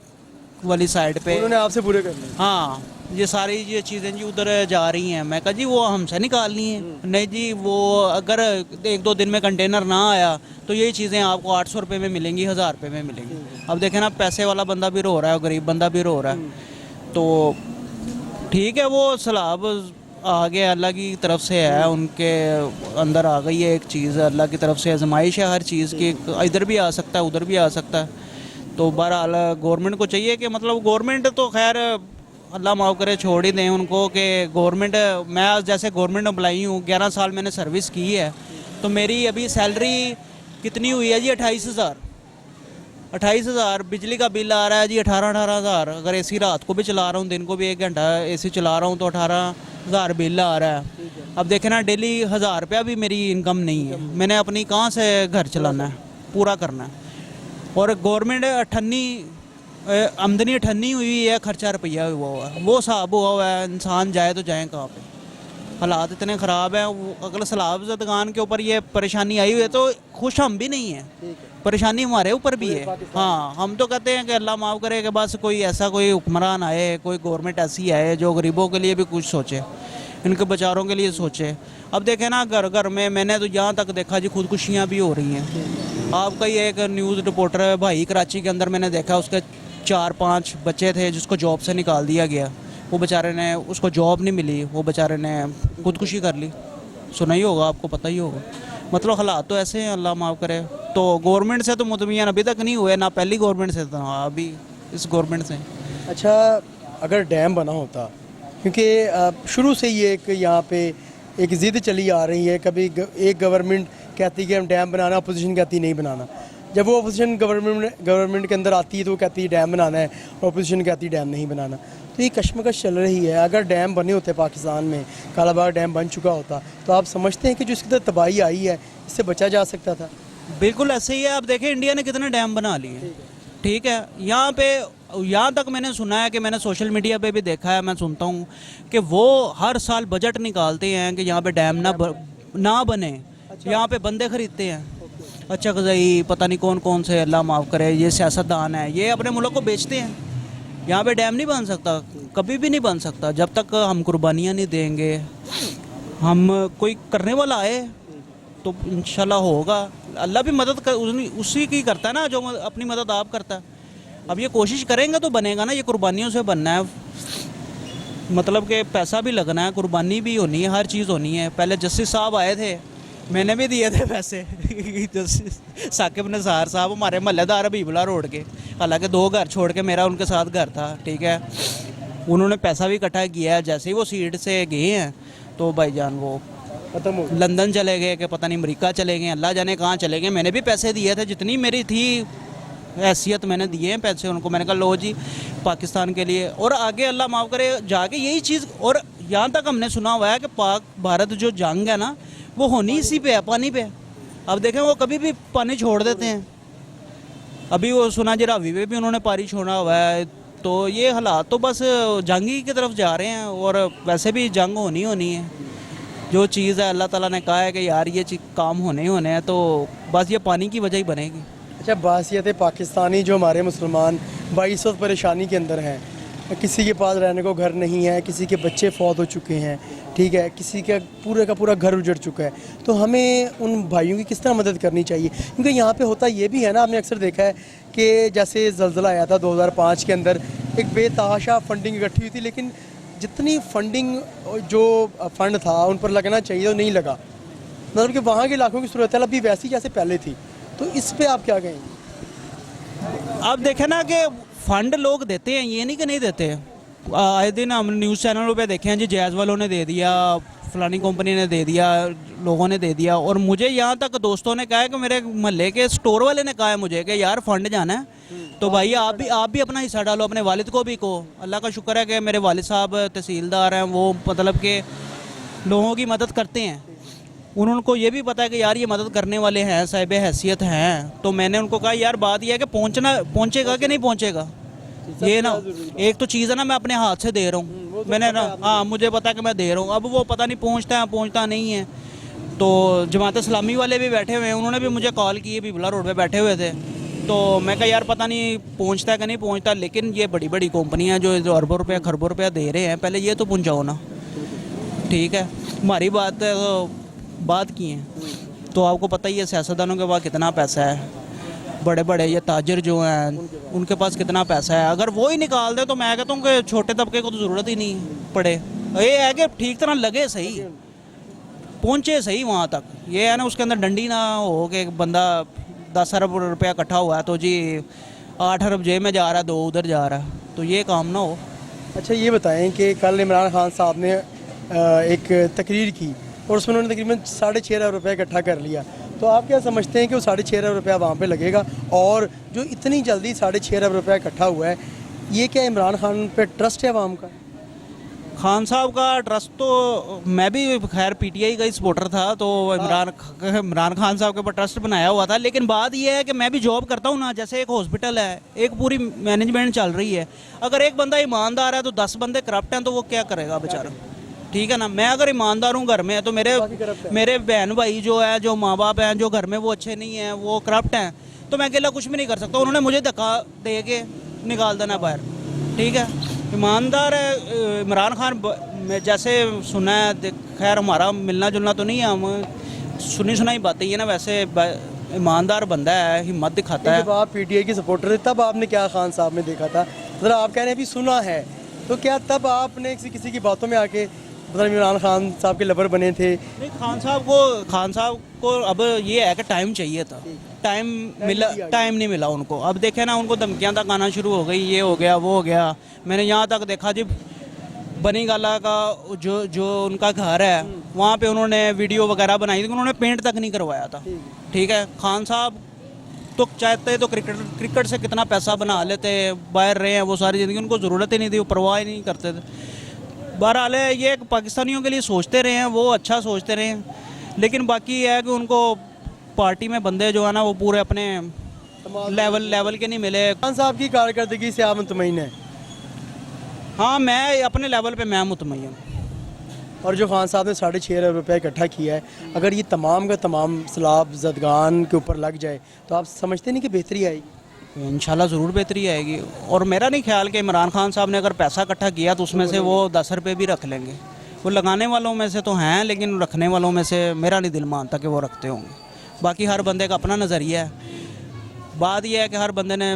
वाली साइड पे उन्होंने आपसे पूरे कर लिए? हाँ ये सारी ये चीज़ें जी उधर जा रही हैं। मैं कहा जी वो हमसे निकालनी है। नहीं जी, वो अगर 1-2 दिन में कंटेनर ना आया तो यही चीज़ें आपको 800 रुपये में मिलेंगी, 1000 रुपये में मिलेंगी। अब देखें ना, पैसे वाला बंदा भी रो रहा है और गरीब बंदा भी रो रहा है। तो ठीक है, वो सैलाब आ गया, अल्लाह की तरफ से है, उनके अंदर आ गई है एक चीज़, अल्लाह की तरफ से आजमाइश है हर चीज़ की। इधर भी आ सकता है, उधर भी आ सकता है। तो बहरहाल गवर्नमेंट को चाहिए कि मतलब गवर्नमेंट तो खैर अल्लाह माफ़ करे छोड़ ही दें उनको कि गवर्नमेंट, मैं जैसे गवर्नमेंट एम्प्लॉई हूँ, 11 साल मैंने सर्विस की है, तो मेरी अभी सैलरी कितनी हुई है जी 28,000। बिजली का बिल आ रहा है जी 18,000। अगर एसी रात को भी चला रहा हूँ, दिन को भी 1 घंटा एसी चला रहा हूँ, तो 18,000 बिल आ रहा है। अब देखें ना, डेली 1000 रुपया भी मेरी इनकम नहीं है। मैंने अपनी कहाँ से घर चलाना है, पूरा करना है। और गवर्नमेंट आमदनी 98 हुई है, खर्चा रुपया हुआ हुआ है, वो हिसाब हुआ है। इंसान जाए तो जाए कहाँ पे, हालात इतने ख़राब हैं। अगर सैलाब ज़दगान के ऊपर ये परेशानी आई हुई है तो खुश हम भी नहीं हैं, परेशानी हमारे ऊपर भी है। हाँ, हम तो कहते हैं कि अल्लाह माफ़ करे कि बस कोई ऐसा कोई हुक्मरान आए, कोई गवर्नमेंट ऐसी आए जो गरीबों के लिए भी कुछ सोचे, इनके बेचारों के लिए सोचे। अब देखें ना, घर घर में मैंने तो यहाँ तक देखा जी खुदकुशियाँ भी हो रही हैं। आपका ही एक न्यूज़ रिपोर्टर भाई कराची के अंदर मैंने देखा, उसके 4-5 बच्चे थे जिसको जॉब से निकाल दिया गया। वो बेचारे ने, उसको जॉब नहीं मिली, वो बेचारे ने खुदकुशी कर ली। सुना ही होगा, आपको पता ही होगा। मतलब हालात तो ऐसे हैं, अल्लाह माफ़ करे। तो गवर्नमेंट से तो मुतमियान अभी तक नहीं हुए, ना पहली गवर्नमेंट से, तो अभी इस गवर्नमेंट से। अच्छा, अगर डैम बना होता, क्योंकि शुरू से ही एक यहाँ पे एक ज़िद चली आ रही है, कभी एक गवर्नमेंट कहती है कि हम डैम बनाना, अपोजिशन कहती नहीं बनाना। जब वो अपोजिशन गवर्नमेंट के अंदर आती है तो वो कहती है डैम बनाना है, और अपोजिशन कहती है डैम नहीं बनाना। तो ये कशमकश चल रही है। अगर डैम बने होते पाकिस्तान में, कालाबाग डैम बन चुका होता, तो आप समझते हैं कि जो इसके अंदर तबाही आई है इससे बचा जा सकता था? बिल्कुल ऐसे ही है। आप देखें इंडिया ने कितने डैम बना लिए, ठीक है। यहाँ तक मैंने सुना है कि मैंने सोशल मीडिया पे भी देखा है, मैं सुनता हूँ कि वो हर साल बजट निकालते हैं कि यहाँ पे डैम ना बने, यहाँ पे बंदे खरीदते हैं। अच्छा गज़ई पता नहीं कौन कौन से, अल्लाह माफ़ करे, ये सियासतदान है, ये अपने मुल्क को बेचते हैं। यहाँ पे डैम नहीं बन सकता, कभी भी नहीं बन सकता जब तक हम कुर्बानियाँ नहीं देंगे। हम कोई करने वाला आए तो इंशाल्लाह होगा। अल्लाह भी मदद उसी की करता है ना जो अपनी मदद आप करता है। अब ये कोशिश करेंगे तो बनेगा ना, ये कुर्बानियों से बनना है। मतलब कि पैसा भी लगना है, कुर्बानी भी होनी है, हर चीज़ होनी है। पहले जस्टिस साहब आए थे, मैंने भी दिए थे पैसे जस्टिस साकिब निसार साहब, हमारे महल्लेदार हबीबुल्लाह रोड के, हालांकि 2 घर छोड़ के मेरा उनके साथ घर था, ठीक है। उन्होंने पैसा भी इकट्ठा किया है। जैसे ही वो सीट से गए हैं तो भाईजान वो खत्म हो गया। लंदन चले गए, कि पता नहीं अमेरिका चले गए, अल्लाह जाने कहाँ चले गए। मैंने भी पैसे दिए थे, जितनी मेरी थी हैसियत मैंने दिए हैं पैसे उनको। मैंने कहा लो जी पाकिस्तान के लिए, और आगे अल्लाह माफ़ करे जाके यही चीज़। और यहाँ तक हमने सुना हुआ है कि पाक भारत जो जंग है ना, वो होनी इसी पे है, पानी पे। अब देखें वो कभी भी पानी छोड़ देते हैं। अभी वो सुना जरावी पे भी उन्होंने पानी छोड़ा हुआ है। तो ये हालात तो बस जंग ही की तरफ जा रहे हैं, और वैसे भी जंग होनी है। जो चीज़ है अल्लाह ताला ने कहा है कि यार ये काम होने हैं, तो बस ये पानी की वजह ही बनेगी। अच्छा, बासियत पाकिस्तानी जो हमारे मुसलमान बाईस वक्त परेशानी के अंदर हैं, किसी के पास रहने को घर नहीं है, किसी के बच्चे फौत हो चुके हैं, ठीक है, किसी का पूरा घर उजड़ चुका है, तो हमें उन भाइयों की किस तरह मदद करनी चाहिए? क्योंकि यहाँ पे होता ये भी है ना, आपने अक्सर देखा है कि जैसे ज़लज़ला आया था 2005 के अंदर, एक बेतहाशा फंडिंग इकट्ठी हुई थी, लेकिन जितनी फंडिंग जो फंड था उन पर लगना चाहिए वो नहीं लगा। मतलब कि वहाँ के इलाकों की सूरत अभी वैसी जैसे पहले थी। तो इस पे आप क्या कहेंगे? आप देखें ना कि फंड लोग देते हैं, ये नहीं कि नहीं देते। आए दिन हम न्यूज़ चैनलों पे देखे हैं जी, जैज़ वालों ने दे दिया, फलानी कंपनी ने दे दिया, लोगों ने दे दिया। और मुझे यहाँ तक दोस्तों ने कहा है कि मेरे मोहल्ले के स्टोर वाले ने कहा है मुझे कि यार फंड जाना है तो भाई आप भी अपना हिस्सा डालो, अपने वालिद को भी कहो। अल्लाह का शुक्र है कि मेरे वालिद साहब तहसीलदार हैं, वो मतलब कि लोगों की मदद करते हैं। उनको ये भी पता है कि यार ये मदद करने वाले हैं, साहिब हैसियत हैं। तो मैंने उनको कहा यार बात यह है कि पहुँचेगा कि नहीं पहुँचेगा, ये ना एक तो चीज़ है ना, मैं अपने हाथ से दे रहा हूँ, मैंने ना, हाँ मुझे पता है कि मैं दे रहा हूँ। अब वो पता नहीं पहुँचता नहीं है। तो जमात इस्लामी वाले भी बैठे हुए हैं, उन्होंने भी मुझे कॉल की, हबीबुल्लाह रोड पे बैठे हुए थे। तो मैं कहा यार पता नहीं पहुँचता है कि नहीं पहुँचता, लेकिन ये बड़ी बड़ी कंपनियाँ जो अरबों रुपया खरबों रुपया दे रहे हैं, पहले ये तो पहुँचाओ ना, ठीक है। हमारी बात की है तो आपको पता ही है सियासतदानों के पास कितना पैसा है, बड़े बड़े ये ताजर जो हैं उनके पास कितना पैसा है। अगर वो ही निकाल दे तो मैं कहता हूँ कि छोटे तबके को तो ज़रूरत ही नहीं पड़े। ये है कि ठीक तरह लगे सही, पहुँचे सही वहाँ तक। ये है ना उसके अंदर डंडी ना हो कि बंदा 10 अरब रुपया इकट्ठा हुआ है तो जी 8 अरब जेब में जा रहा है, 2 उधर जा रहा है, तो ये काम ना हो। अच्छा, ये बताएं कि कल इमरान खान साहब ने एक तकरीर की और उसमें उन्होंने तकरीबन 6.5 अरब रुपया इकट्ठा कर लिया, तो आप क्या समझते हैं कि वो 6.5 अरब रुपया वहाँ पे लगेगा? और जो इतनी जल्दी 6.5 अरब रुपया इकट्ठा हुआ है, ये क्या इमरान खान पे ट्रस्ट है आवाम का? खान साहब का ट्रस्ट तो, मैं भी खैर पीटीआई का ही सपोर्टर था, तो इमरान खान साहब के ऊपर ट्रस्ट बनाया हुआ था। लेकिन बात यह है कि मैं भी जॉब करता हूँ ना, जैसे एक हॉस्पिटल है, एक पूरी मैनेजमेंट चल रही है। अगर एक बंदा ईमानदार है तो 10 बंदे करप्ट हैं, तो वो क्या करेगा बेचारा, ठीक है ना। मैं अगर ईमानदार हूँ घर में, तो मेरे बहन भाई जो है, जो माँ बाप हैं, जो घर में वो अच्छे नहीं हैं, वो करप्ट हैं, तो मैं अकेला कुछ भी नहीं कर सकता। उन्होंने मुझे धक्का दे के निकाल देना बाहर, ठीक है। ईमानदार है इमरान खान, जैसे सुना है, खैर हमारा मिलना जुलना तो नहीं है, हम सुनी सुनाई बातें ही है ना। वैसे ईमानदार बंदा है, हिम्मत दिखाता है। जब आप पीटीआई के सपोर्टर थे तब आपने क्या खान साहब में देखा था? मतलब आप कह रहे हैं अभी सुना है, तो क्या तब आपने किसी की बातों में आके पता नहीं इमरान खान साहब के लवर बने थे। नहीं, खान साहब को अब ये है कि टाइम चाहिए था, टाइम नहीं मिला उनको। अब देखे ना, उनको धमकियां तक आना शुरू हो गई, ये हो गया वो हो गया। मैंने यहाँ तक देखा जी, बनी गाला का जो उनका घर है वहाँ पे उन्होंने वीडियो वगैरह बनाई थी, उन्होंने पेंट तक नहीं करवाया था। ठीक है, खान साहब तो चाहते तो क्रिकेट से कितना पैसा बना लेते, बाहर रहे हैं वो सारी ज़िंदगी, उनको ज़रूरत ही नहीं थी, वो परवाह ही नहीं करते थे। बहरहाल ये पाकिस्तानियों के लिए सोचते रहे हैं, वो अच्छा सोचते रहे हैं, लेकिन बाकी ये है कि उनको पार्टी में बंदे जो है ना वो पूरे अपने लेवल के नहीं मिले। खान साहब की कारकर्दगी से आप मुतमईन हैं? हाँ, मैं अपने लेवल पे मैं मुतमईन हूँ। और जो खान साहब ने 6.5 अरब रुपये इकट्ठा किया है, अगर ये तमाम का तमाम सैलाब ज़दगान के ऊपर लग जाए तो आप समझते नहीं कि बेहतरी आएगी? इंशाल्लाह ज़रूर बेहतरी आएगी। और मेरा नहीं ख्याल कि इमरान खान साहब ने अगर पैसा इकट्ठा किया तो उसमें से वो 10 रुपये भी रख लेंगे। वो लगाने वालों में से तो हैं, लेकिन रखने वालों में से मेरा नहीं दिल मानता कि वो रखते होंगे। बाकी हर बंदे का अपना नज़रिया है। बात यह है कि हर बंदे ने,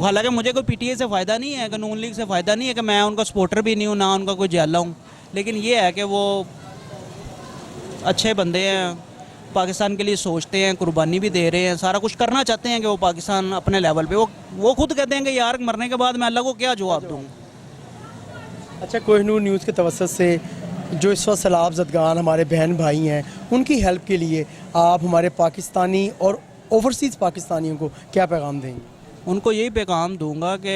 हालांकि मुझे कोई पीटीआई से फ़ायदा नहीं है, कि नून लीग से फ़ायदा नहीं है, कि मैं उनका सपोर्टर भी नहीं हूँ, ना उनका कोई जाला हूँ, लेकिन ये है कि वो अच्छे बंदे हैं, पाकिस्तान के लिए सोचते हैं, कुर्बानी भी दे रहे हैं, सारा कुछ करना चाहते हैं कि वो पाकिस्तान अपने लेवल पे, वो खुद कहते हैं कि यार मरने के बाद मैं अल्लाह को क्या जवाब दूँगा। अच्छा, कोहिनूर न्यूज़ के तवज्जुह से जो इस वक्त सैलाब ज़दगान हमारे बहन भाई हैं, उनकी हेल्प के लिए आप हमारे पाकिस्तानी और ओवरसीज़ पाकिस्तानियों को क्या पैगाम देंगे? उनको यही पैगाम दूंगा कि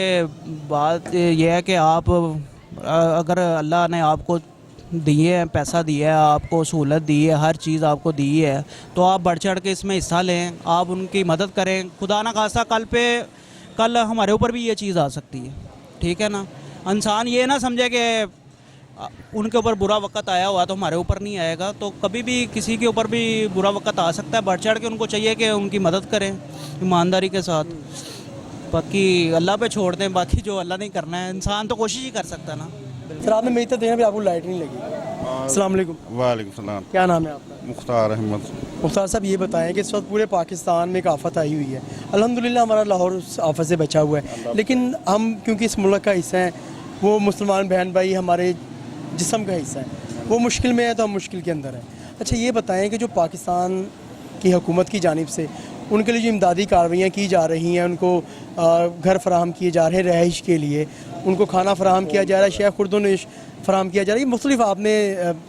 बात यह है कि आप अगर अल्लाह ने आपको दिए है, पैसा दिया है, आपको सहूलत दी है, हर चीज़ आपको दी है, तो आप बढ़ चढ़ के इसमें हिस्सा लें, आप उनकी मदद करें। खुदा ना खासा कल हमारे ऊपर भी ये चीज़ आ सकती है। ठीक है ना, इंसान ये ना समझे कि उनके ऊपर बुरा वक्त आया हुआ तो हमारे ऊपर नहीं आएगा, तो कभी भी किसी के ऊपर भी बुरा वक्त आ सकता है। बढ़ चढ़ के उनको चाहिए कि उनकी मदद करें ईमानदारी के साथ। बाकी अल्लाह पे छोड़ दें, बाकी जो अल्लाह नहीं करना है, इंसान तो कोशिश ही कर सकता है ना। सर, आपने मेरी तरफ देखा भी आपको लाइट नहीं लगी। अस्सलाम वालेकुम। वालेकुम सलाम। क्या नाम है आपका? मुख्तार अहमद। मुख्तार साहब, ये बताएं कि इस वक्त पूरे पाकिस्तान में एक आफत आई हुई है। अल्हम्दुलिल्लाह हमारा लाहौर उस आफत से बचा हुआ है, लेकिन हम क्योंकि इस मुल्क का हिस्सा हैं, वो मुसलमान बहन भाई हमारे जिस्म का हिस्सा है, वो मुश्किल में है तो हम मुश्किल के अंदर हैं। अच्छा, ये बताएं कि जो पाकिस्तान की हुकूमत की जानिब से उनके लिए जो इमदादी कार्रवाइयाँ की जा रही हैं, उनको घर फराहम किए जा रहे हैं रहाइश के लिए, उनको खाना फराहम किया जा रहा है, शेख खुर्दोनश फराहम किया जा रहा है, ये मुख्तलिफ आपने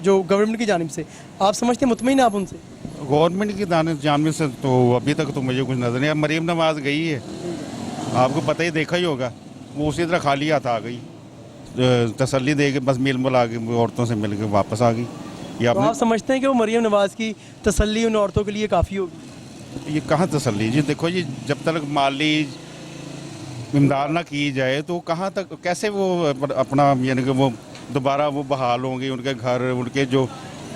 जो गवर्नमेंट की जानिब से आप समझते हैं, मुतमईन आप उनसे? गवर्नमेंट की जानिब से तो अभी तक तो मुझे कुछ नज़र नहीं। अब मरीम नवाज गई है, आपको पता ही, देखा ही होगा, वो उसी तरह खाली हाथ आ गई, तसल्ली दे के बस मिल मिला के औरतों से मिल के वापस आ गई। ये तो आप समझते हैं कि वो मरीम नवाज़ की तसल्ली उन औरतों के लिए काफ़ी होगी? ये कहाँ तसल्ली जी? देखो जी, जब तक माली इमदाद ना की जाए तो कहाँ तक, कैसे वो अपना यानी कि वो दोबारा वो बहाल होंगे, उनके घर, उनके जो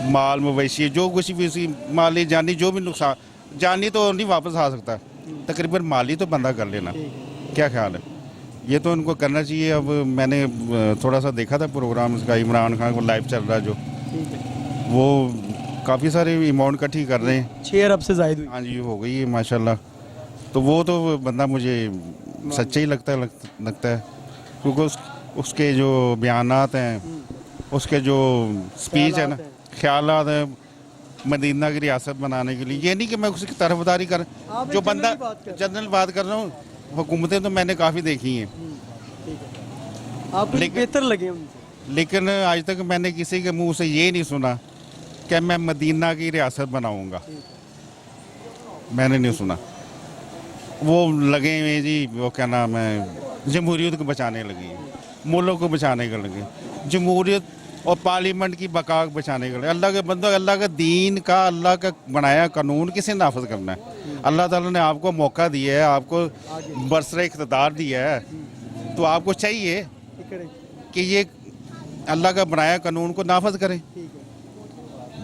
माल मवेशी, जो कुछ भी उसकी माली जानी, जो भी नुकसान, जानी तो नहीं वापस आ सकता, तकरीबन माली तो बंदा कर लेना। क्या ख्याल है? ये तो उनको करना चाहिए। अब मैंने थोड़ा सा देखा था प्रोग्राम उसका, इमरान खान को लाइव चल रहा है जो, वो काफ़ी सारे अमाउंट इकट्ठी कर रहे हैं, 6 अरब से ज़ायद हुई। हाँ जी, हो गई है माशाल्लाह। तो वो तो बंदा मुझे सच्चा ही लगता है, क्योंकि उसके जो बयानात हैं, उसके जो स्पीच है ना, ख्यालात है मदीना की रियासत बनाने के लिए, ये नहीं कि मैं उसकी तरफदारी कर, जो बंदा जनरल बात कर रहा हूँ, हुकूमतें तो मैंने काफ़ी देखी हैं, आपको बेहतर लगे उनसे? लेकिन आज तक मैंने किसी के मुंह से ये नहीं सुना कि मैं मदीना की रियासत बनाऊंगा, मैंने नहीं सुना। वो लगे हुए जी, वो क्या नाम है, जमहूरियत को बचाने लगे, मुल्क को बचाने के लगे, जमहूरियत और पार्लियामेंट की बका बचाने के लिए। अल्लाह के बंदो, अल्लाह का दीन का, अल्लाह का बनाया कानून किसे नाफज करना है? अल्लाह ताला ने आपको मौका दिया है, आपको बरसरे इख्तियार दिया है, तो आपको चाहिए कि ये अल्लाह का बनाया कानून को नाफज करें।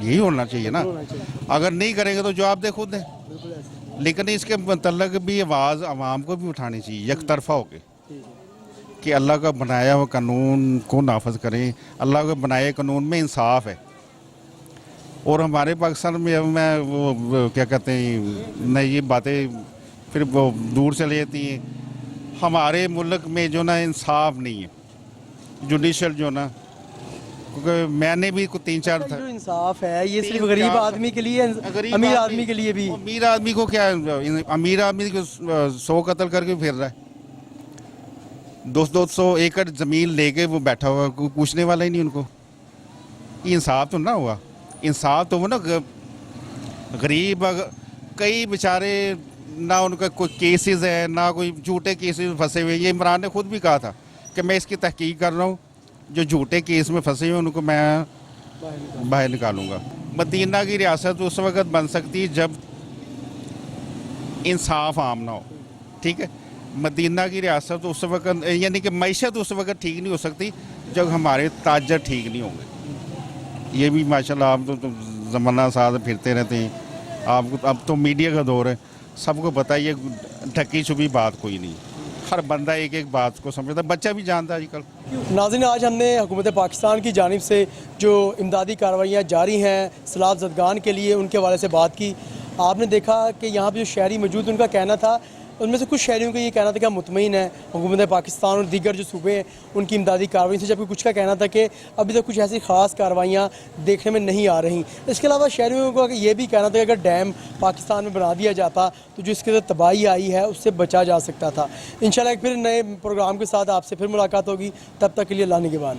यही होना चाहिए ना। अगर नहीं करेंगे तो जवाब दे खुद है। लेकिन इसके मतलब भी आवाज़ आवाम को भी उठानी चाहिए एक तरफा होके, कि अल्लाह का बनाया हुआ कानून को नाफज करें। अल्लाह का बनाए कानून में इंसाफ है। और हमारे पाकिस्तान में अब मैं वो क्या कहते हैं न, ये बातें फिर वो दूर चली जाती हैं। हमारे मुल्क में जो ना इंसाफ नहीं है, जुडिशल जो ना क्योंकि मैंने भी कुछ 3-4 जो इंसाफ है ये सिर्फ 3-4 गरीब आदमी के लिए, गरीब अमीर आदमी के लिए भी। अमीर आदमी को क्या, अमीर आदमी को 100 कत्ल करके फिर रहा है, 200 एकड़ ज़मीन लेके वो बैठा हुआ, कोई पूछने वाला ही नहीं उनको। इंसाफ तो ना हुआ, इंसाफ तो वो ना गरीब कई बेचारे ना उनका कोई केसेस है ना कोई झूठे केसेस फंसे हुए। ये इमरान ने खुद भी कहा था कि मैं इसकी तहकीक कर रहा हूँ, जो झूठे केस में फंसे हुए उनको मैं बाहर निकालूंगा। मदीना की रियासत उस वक़्त बन सकती है जब इंसाफ आम ना हो, ठीक है। मदीना की रियासत उस वक़्त यानी कि मईशत उस वक़्त ठीक नहीं हो सकती जब हमारे ताजर ठीक नहीं होंगे। ये भी माशाल्लाह आप तो ज़माना साथ फिरते रहते हैं, आपको अब तो मीडिया का दौर है, सबको पता है ये ढकी छुपी बात कोई नहीं, हर बंदा एक एक बात को समझता, बच्चा भी जानता है आजकल। नाज़रीन, आज हमने हुकूमत पाकिस्तान की जानिब से जो इमदादी कार्रवाइयाँ जारी हैं सैलाब ज़दगान के लिए, उनके हवाले से बात की। आपने देखा कि यहाँ पर जो शहरी मौजूद, उनका कहना था, उनमें से कुछ शहरियों का ये कहना था कि हम मुतमईन हैं हुकूमत पाकिस्तान और दीगर जो सूबे हैं उनकी इमदादी कार्रवाई से, जबकि कुछ का कहना था कि अभी तक कुछ ऐसी ख़ास कार्रवाइयाँ देखने में नहीं आ रही। इसके अलावा शहरियों का ये भी कहना था कि अगर डैम पाकिस्तान में बना दिया जाता तो जो इसके अंदर तबाही आई है उससे बचा जा सकता था। इंशाल्लाह एक फिर नए प्रोग्राम के साथ आपसे फिर मुलाकात होगी, तब तक के लिए अल्लाह निगहबान।